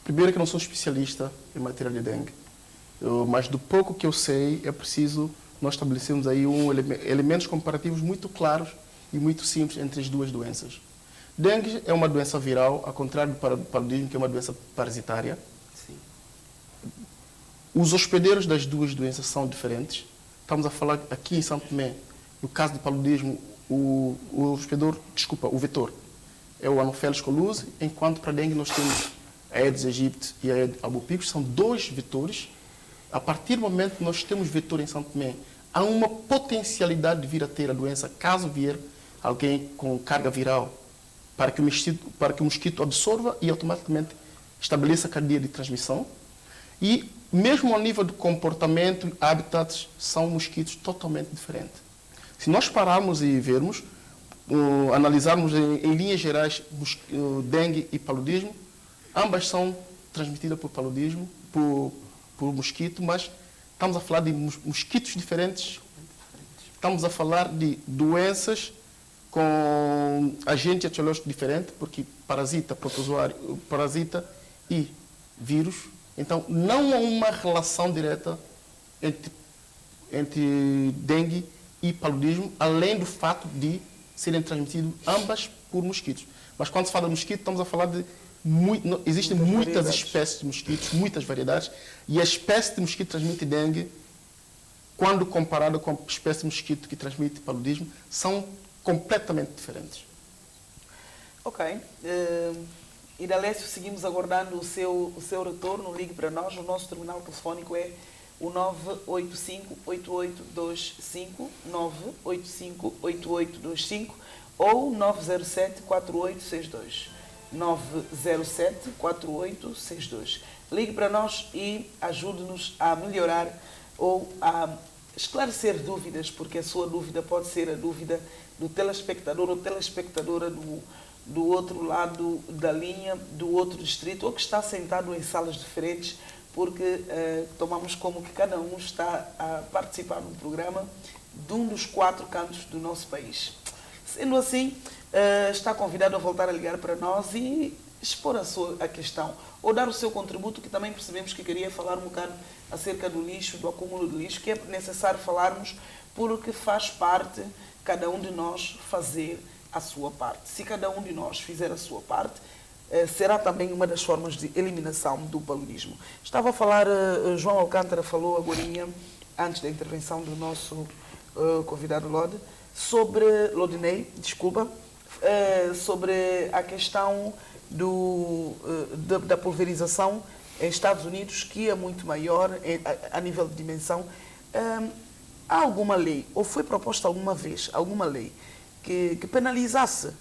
primeiro que eu não sou especialista em matéria de dengue, mas do pouco que eu sei, é preciso nós estabelecermos aí elementos comparativos muito claros e muito simples entre as duas doenças. Dengue é uma doença viral, ao contrário do paludismo, que é uma doença parasitária. Sim. Os hospedeiros das duas doenças são diferentes. Estamos a falar aqui em São Tomé, no caso do paludismo, o vetor é o Anopheles colusi, enquanto para a dengue nós temos a Aedes aegypti e a Aedes albopicus, são dois vetores. A partir do momento que nós temos vetor em São Tomé, há uma potencialidade de vir a ter a doença, caso vier alguém com carga viral, para que o mosquito absorva e automaticamente estabeleça a cadeia de transmissão. E mesmo ao nível de comportamento, habitats, são mosquitos totalmente diferentes. Se nós pararmos e vermos, analisarmos em linhas gerais dengue e paludismo, ambas são transmitidas por paludismo, por mosquito, mas estamos a falar de mosquitos diferentes, estamos a falar de doenças com agente etiológico diferente, porque parasita, protozoário, parasita e vírus. Então, não há uma relação direta entre dengue e paludismo, além do fato de serem transmitidos ambas por mosquitos. Mas quando se fala de mosquito, estamos a falar de existem muitas espécies de mosquitos, muitas variedades, e a espécie de mosquito que transmite dengue, quando comparada com a espécie de mosquito que transmite paludismo, são completamente diferentes. Ok. Idalécio, seguimos aguardando o seu retorno. Ligue para nós. O nosso terminal telefónico é o 985-8825, 985-8825 ou 907-4862. 907-4862. Ligue para nós e ajude-nos a melhorar ou a esclarecer dúvidas, porque a sua dúvida pode ser a dúvida do telespectador ou telespectadora do outro lado da linha, do outro distrito, ou que está sentado em salas diferentes, porque tomamos como que cada um está a participar num programa de um dos 4 cantos do nosso país. Sendo assim, está convidado a voltar a ligar para nós e expor a questão, ou dar o seu contributo, que também percebemos que queria falar um bocado acerca do lixo, do acúmulo de lixo, que é necessário falarmos porque faz parte cada um de nós fazer a sua parte. Se cada um de nós fizer a sua parte, será também uma das formas de eliminação do paludismo. Estava a falar, João Alcântara falou agora, antes da intervenção do nosso convidado Lodinei, sobre a questão da pulverização em Estados Unidos, que é muito maior a nível de dimensão. Há alguma lei, ou foi proposta alguma vez, alguma lei que penalizasse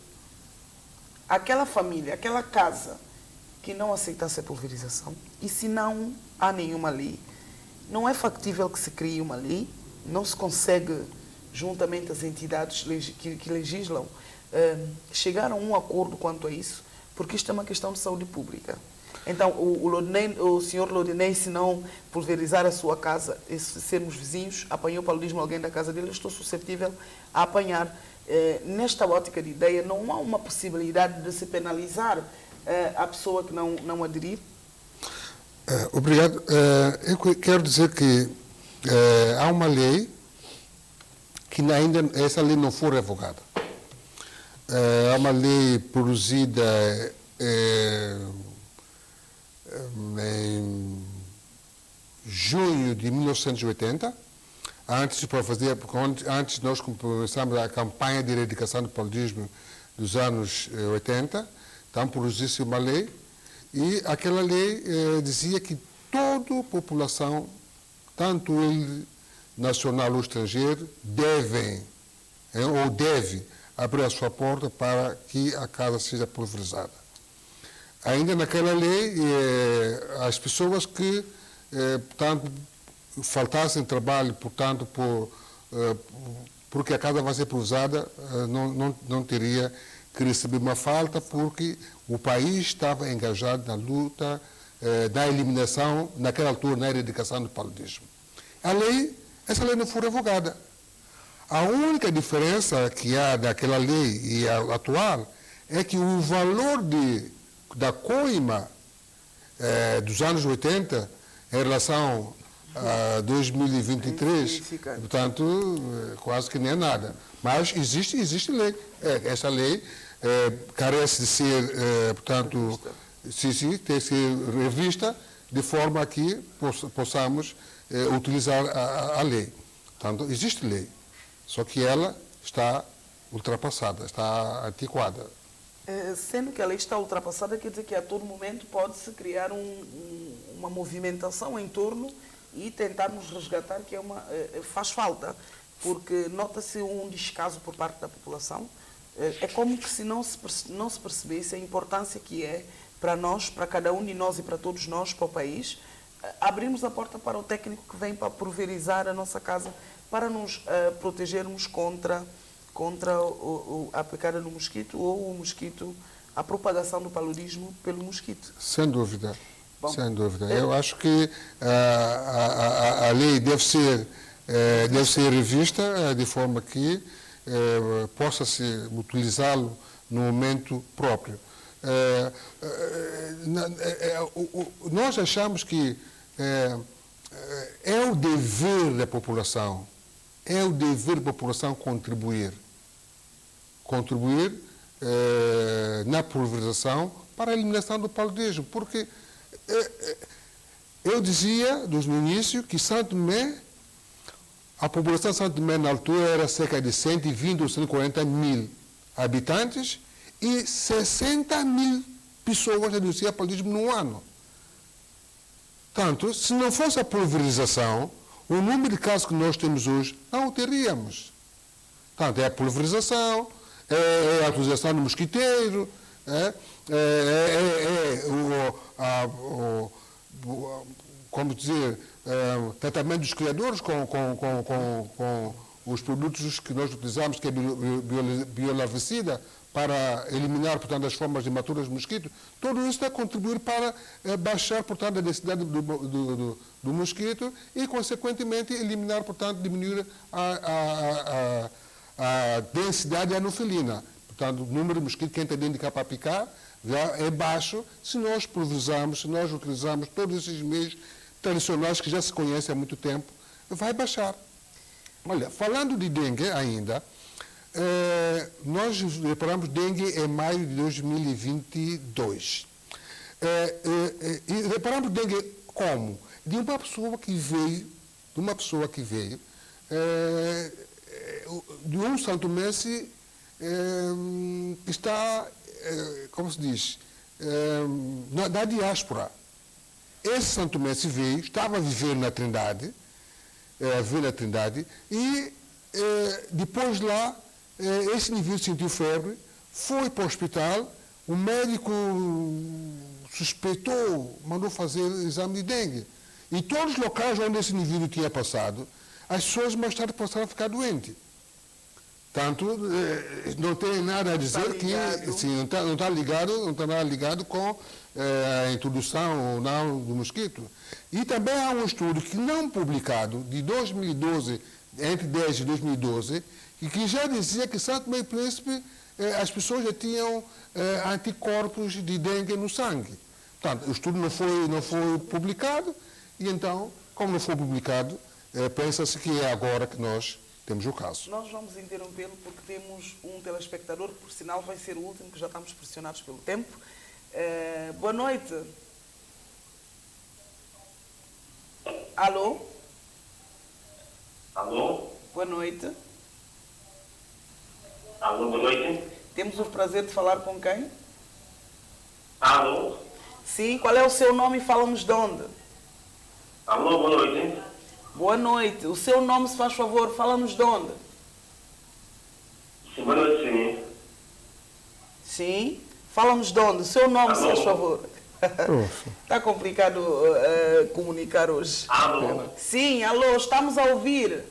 aquela família, aquela casa que não aceitasse a pulverização? E se não há nenhuma lei, não é factível que se crie uma lei? Não se consegue, juntamente às entidades que legislam, chegar a um acordo quanto a isso? Porque isto é uma questão de saúde pública. Então, o senhor Lodinei, se não pulverizar a sua casa, e se sermos vizinhos, apanhou paludismo alguém da casa dele, eu estou suscetível a apanhar. Nesta ótica de ideia, não há uma possibilidade de se penalizar a pessoa que não aderir? Obrigado. Eu quero dizer que há uma lei que ainda essa lei não foi revogada. É uma lei produzida em junho de 1980, antes nós começamos a campanha de erradicação do paludismo dos anos 80, Então, produziu-se uma lei e aquela lei dizia que toda a população, tanto ele nacional ou estrangeiro, deve abrir a sua porta para que a casa seja pulverizada. Ainda naquela lei, as pessoas que, portanto, faltassem trabalho, portanto, porque a casa vai ser pulverizada, não teria que receber uma falta, porque o país estava engajado na luta da eliminação, naquela altura, na erradicação do paludismo. Essa lei não foi revogada. A única diferença que há daquela lei e a atual é que o valor da coima dos anos 80 em relação a 2023, portanto, quase que nem é nada. Mas existe lei. Essa lei carece de ser, portanto, tem que ser revista de forma que possamos utilizar a lei. Portanto, existe lei, só que ela está ultrapassada, está antiquada. Sendo que a lei está ultrapassada, quer dizer que a todo momento pode-se criar uma movimentação em torno e tentarmos resgatar, que faz falta, porque nota-se um descaso por parte da população. É como que se não se percebesse a importância que é para nós, para cada um de nós e para todos nós, para o país, abrirmos a porta para o técnico que vem para pulverizar a nossa casa, para nos protegermos contra a picada do mosquito ou a propagação do paludismo pelo mosquito. Sem dúvida. Bom, sem dúvida. Eu acho que a lei deve ser revista de forma que possa-se utilizá-lo no momento próprio. Nós achamos que é o dever da população, contribuir na pulverização para a eliminação do paludismo, porque eu dizia no início que Santo Tomé, a população de Santo Tomé na altura era cerca de 120 ou 140 mil habitantes e 60 mil pessoas reduziam o paludismo no ano. Portanto, se não fosse a pulverização, o número de casos que nós temos hoje não o teríamos. Portanto, é a pulverização, é a utilização do mosquiteiro, como dizer, tratamento dos criadores com os produtos que nós utilizamos, que é biolarvicida, para eliminar, portanto, as formas imaturas do mosquito. Tudo isso está a contribuir para baixar, portanto, a densidade do mosquito e, consequentemente, eliminar, portanto, diminuir a densidade anofilina. Portanto, o número de mosquitos que entra dentro de cá para picar já é baixo se nós pulverizarmos, se nós utilizarmos todos esses meios tradicionais que já se conhecem há muito tempo, vai baixar. Olha, falando de dengue ainda, nós reparamos dengue em maio de 2022. E reparamos dengue como? De uma pessoa que veio, de um santomense que está, como se diz, da diáspora. Esse santomense veio, estava a viver na Trindade, e depois lá, esse indivíduo sentiu febre, foi para o hospital, o médico suspeitou, mandou fazer exame de dengue. E todos os locais onde esse indivíduo tinha passado, as pessoas mais tarde passaram a ficar doentes. Tanto, não tem nada a dizer que sim, não está nada ligado com a introdução ou não do mosquito. E também há um estudo que não publicado, de 2012, entre 10 e 2012, e que já dizia que Santo Tomé e Príncipe, as pessoas já tinham anticorpos de dengue no sangue. Portanto, o estudo não foi publicado, e então, como não foi publicado, pensa-se que é agora que nós temos o caso. Nós vamos interrompê-lo porque temos um telespectador, que por sinal vai ser o último, que já estamos pressionados pelo tempo. Boa noite. Alô? Alô? Boa noite. Alô, boa noite. Temos o prazer de falar com quem? Alô? Sim, qual é o seu nome e fala-nos de onde? Alô, boa noite. Boa noite. O seu nome, se faz favor, fala-nos de onde? Sim, boa noite, sim. Sim. Fala-nos de onde? O seu nome, se Alô? faz favor. Está complicado comunicar hoje. Alô? Sim, alô, estamos a ouvir.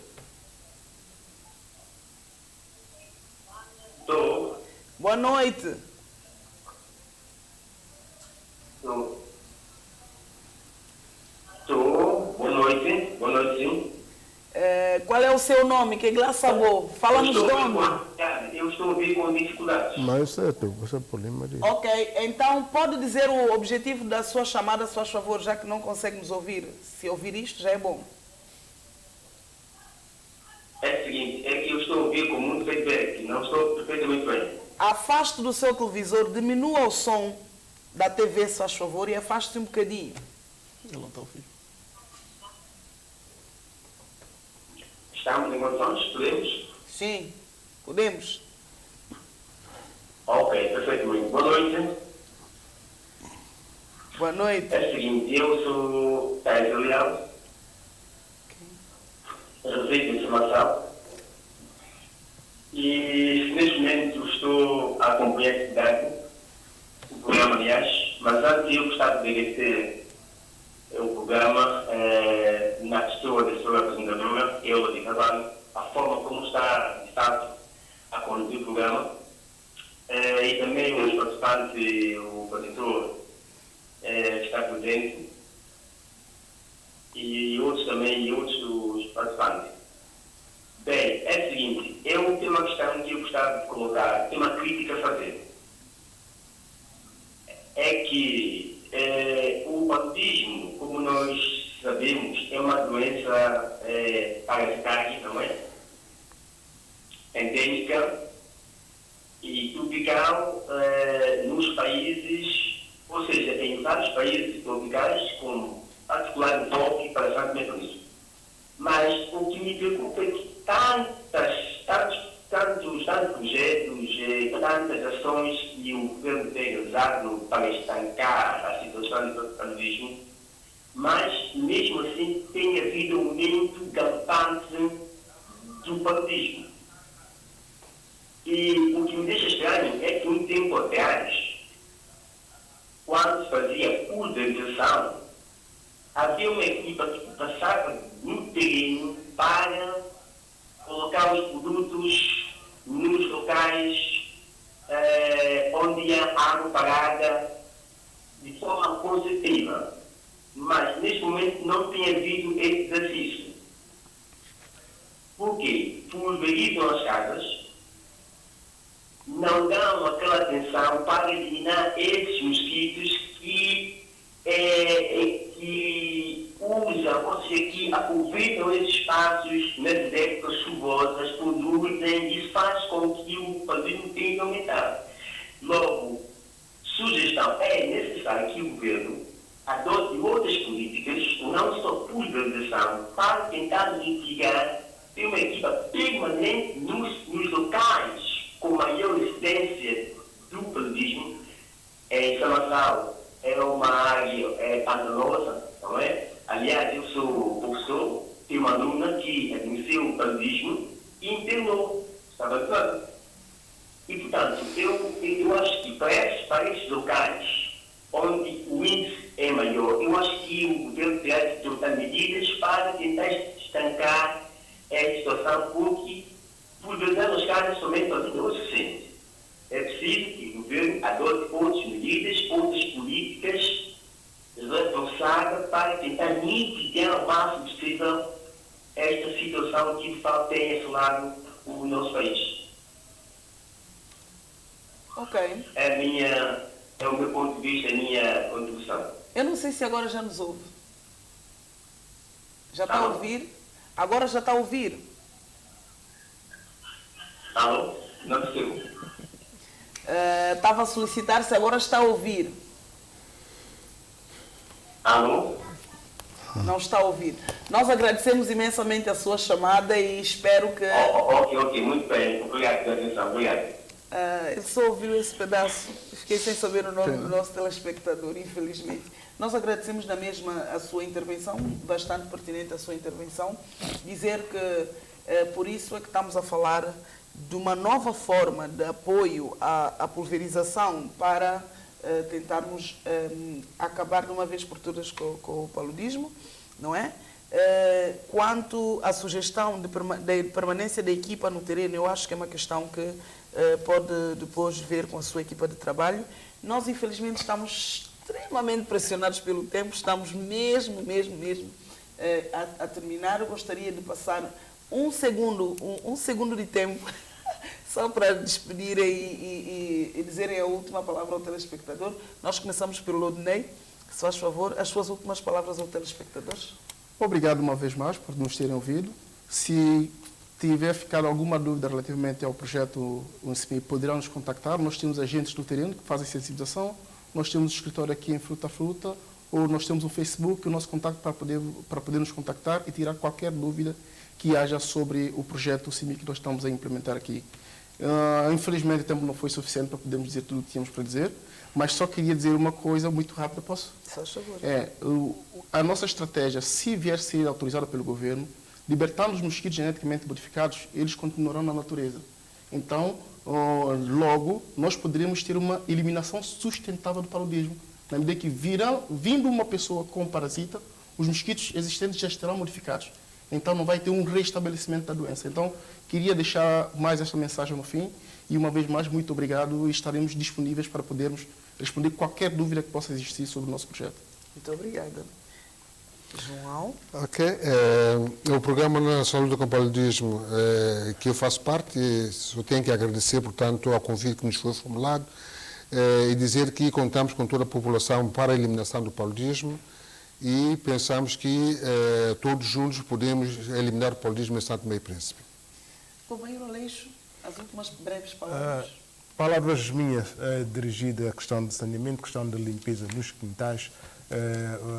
Estou. Boa noite. Estou. Estou. Boa noite. Boa noite, sim. Qual é o seu nome? Que lá sabor? Fala-nos de onde? Eu estou a ouvir com dificuldades. Mas é tu, você pode Maria. Ok, então pode dizer o objetivo da sua chamada, se faz favor, já que não consegue nos ouvir. Se ouvir isto, já é bom. É o seguinte, é que eu estou a ouvir com muito feedback, não estou perfeitamente bem. Afaste do seu televisor, diminua o som da TV, se faz favor, e afaste um bocadinho. Ele não está a ouvir. Estamos em condições? Podemos? Sim, podemos. Ok, perfeitamente. Boa noite. Boa noite. É o seguinte, eu sou Thais Leal, resido em Formação, e neste momento estou a acompanhar a atividade, o programa, aliás, mas antes eu gostava de agradecer o programa, na pessoa da sua apresentadora, Eula de Carvalho, a forma como está, de fato, a conduzir o programa, e também os participantes, o produtor que está presente, e outros também, e outros participantes. Bem, é o seguinte, eu tenho uma questão que eu gostava de colocar, tenho uma crítica a fazer. É que o paludismo, como nós sabemos, é uma doença parasitária, não é? Endêmica e tropical nos países, ou seja, em vários países tropicais, com particular enfoque para Santo Mecanismo. Mas o que me preocupa é que tantos projetos, tantas ações que o governo tem realizado para estancar a situação do paludismo, mas mesmo assim tem havido um aumento galopante do paludismo. E o que me deixa estranho é que um tempo atrás, quando se fazia pulverização, havia uma equipa que passava no terreno para colocar os produtos nos locais onde há água parada de forma positiva. Mas neste momento não tem havido esse exercício. Por quê? Pulverizam as casas, não dão aquela atenção para eliminar esses mosquitos que usam, ou seja, que aproveitam esses espaços nas épocas chuvosas, produzem, e isso faz com que o paludismo tenha que aumentar. Logo, sugestão, é necessário que o governo adote outras políticas, não só pulverização, para tentar mitigar, ter uma equipa permanente nos locais com maior incidência do paludismo. Em Samassal é uma área pantanosa, não é? Aliás, eu sou professor, tenho uma aluna que admitiu o paludismo e internou, estava claro. E, portanto, eu acho que para esses locais onde o índice é maior, eu acho que o governo terá de adotar medidas para tentar estancar essa situação, porque pulverizar as casas somente não é o suficiente. É preciso que o governo adote outras medidas, outras políticas reforçadas para tentar mitigar o máximo possível esta situação que de fato tem assolado o nosso país. Ok. É o meu ponto de vista, a minha contribuição. Eu não sei se agora já nos ouve. Já está a ouvir? Agora já está a ouvir? Alô? Não percebo. Estava a solicitar se agora está a ouvir. Alô? Não está a ouvir. Nós agradecemos imensamente a sua chamada e espero que... Ok, muito bem. Obrigado pela atenção. Obrigado. Ele só ouviu esse pedaço. Fiquei sem saber o nome do nosso telespectador, infelizmente. Nós agradecemos na mesma a sua intervenção, bastante pertinente a sua intervenção. Dizer que por isso é que estamos a falar de uma nova forma de apoio à pulverização para tentarmos acabar de uma vez por todas com o paludismo, não é? Quanto à sugestão de permanência da equipa no terreno, eu acho que é uma questão que pode depois ver com a sua equipa de trabalho. Nós, infelizmente, estamos extremamente pressionados pelo tempo, estamos mesmo a terminar. Eu gostaria de passar um segundo de tempo só para despedir e dizerem a última palavra ao telespectador. Nós começamos pelo Lodney. Se faz favor, as suas últimas palavras aos telespectadores. Obrigado uma vez mais por nos terem ouvido. Se tiver ficado alguma dúvida relativamente ao projeto UNSMI, poderão nos contactar. Nós temos agentes no terreno que fazem sensibilização, nós temos um escritório aqui em Fruta a Fruta, ou nós temos um Facebook, o nosso contato para poder nos contactar e tirar qualquer dúvida que haja sobre o projeto UNSMI que nós estamos a implementar aqui. Infelizmente o tempo não foi suficiente para podermos dizer tudo o que tínhamos para dizer, mas só queria dizer uma coisa muito rápida, posso? Só favor. A nossa estratégia, se vier a ser autorizada pelo governo, libertando os mosquitos geneticamente modificados, eles continuarão na natureza. Então, logo, nós poderíamos ter uma eliminação sustentável do paludismo. Na medida que vindo uma pessoa com parasita, os mosquitos existentes já estarão modificados. Então, não vai ter um restabelecimento da doença. Então, queria deixar mais esta mensagem no fim. E, uma vez mais, muito obrigado e estaremos disponíveis para podermos responder qualquer dúvida que possa existir sobre o nosso projeto. Muito obrigada. João? Ok. O Programa Nacional do Paludismo, que eu faço parte, só tenho que agradecer, portanto, ao convite que nos foi formulado e dizer que contamos com toda a população para a eliminação do paludismo e pensamos que todos juntos podemos eliminar o paludismo em Santo Tomé e Príncipe. Companheiro Aleixo, as últimas breves palavras. Palavras minhas dirigidas à questão de saneamento, questão de limpeza nos quintais,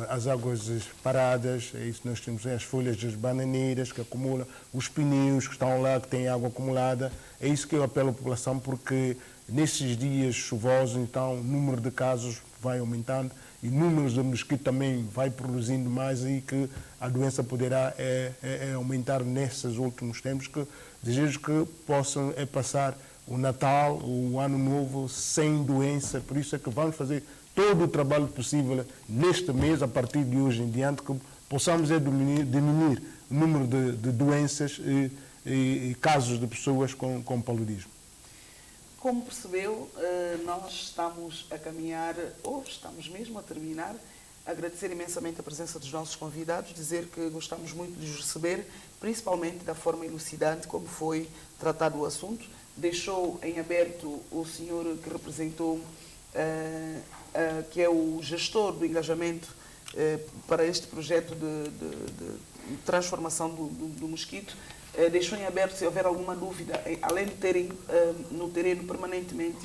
as águas paradas, é isso que nós temos, as folhas das bananeiras que acumulam, os pneus que estão lá, que têm água acumulada. É isso que eu apelo à população, porque nesses dias chuvosos, então, o número de casos vai aumentando e o número de mosquitos também vai produzindo mais e que a doença poderá aumentar nesses últimos tempos, que desejo que possam passar o Natal, o Ano Novo sem doença. Por isso é que vamos fazer todo o trabalho possível neste mês, a partir de hoje em diante, que possamos diminuir o número de doenças e casos de pessoas com paludismo. Como percebeu, nós estamos a caminhar, ou estamos mesmo a terminar. Agradecer imensamente a presença dos nossos convidados, dizer que gostamos muito de os receber, principalmente da forma elucidante como foi tratado o assunto. Deixou em aberto o senhor que representou, que é o gestor do engajamento para este projeto de transformação do mosquito, deixou em aberto se houver alguma dúvida, além de terem no terreno permanentemente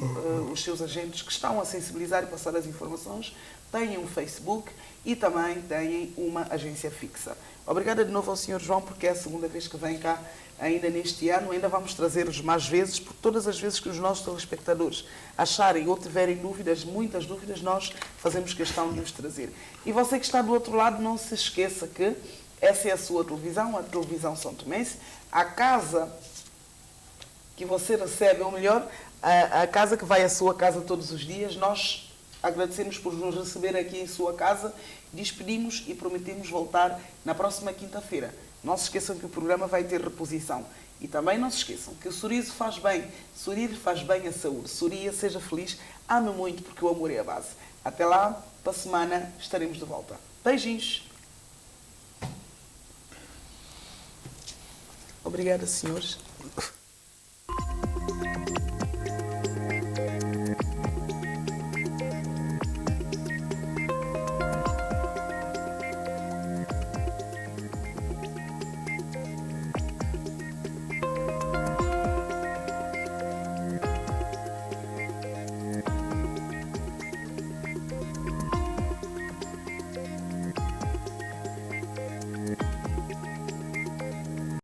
os seus agentes que estão a sensibilizar e passar as informações, têm um Facebook e também têm uma agência fixa. Obrigada de novo ao Sr. João, porque é a segunda vez que vem cá ainda neste ano. Ainda vamos trazer-os mais vezes, porque todas as vezes que os nossos telespectadores acharem ou tiverem dúvidas, muitas dúvidas, nós fazemos questão de os trazer. E você que está do outro lado, não se esqueça que essa é a sua televisão, a televisão São Tomense, a casa que você recebe, ou melhor, a casa que vai à sua casa todos os dias. Nós agradecemos por nos receber aqui em sua casa, despedimos e prometemos voltar na próxima quinta-feira. Não se esqueçam que o programa vai ter reposição. E também não se esqueçam que o sorriso faz bem, sorrir faz bem à saúde. Sorria, seja feliz, ame muito, porque o amor é a base. Até lá, para a semana estaremos de volta. Beijinhos. Obrigada, senhores.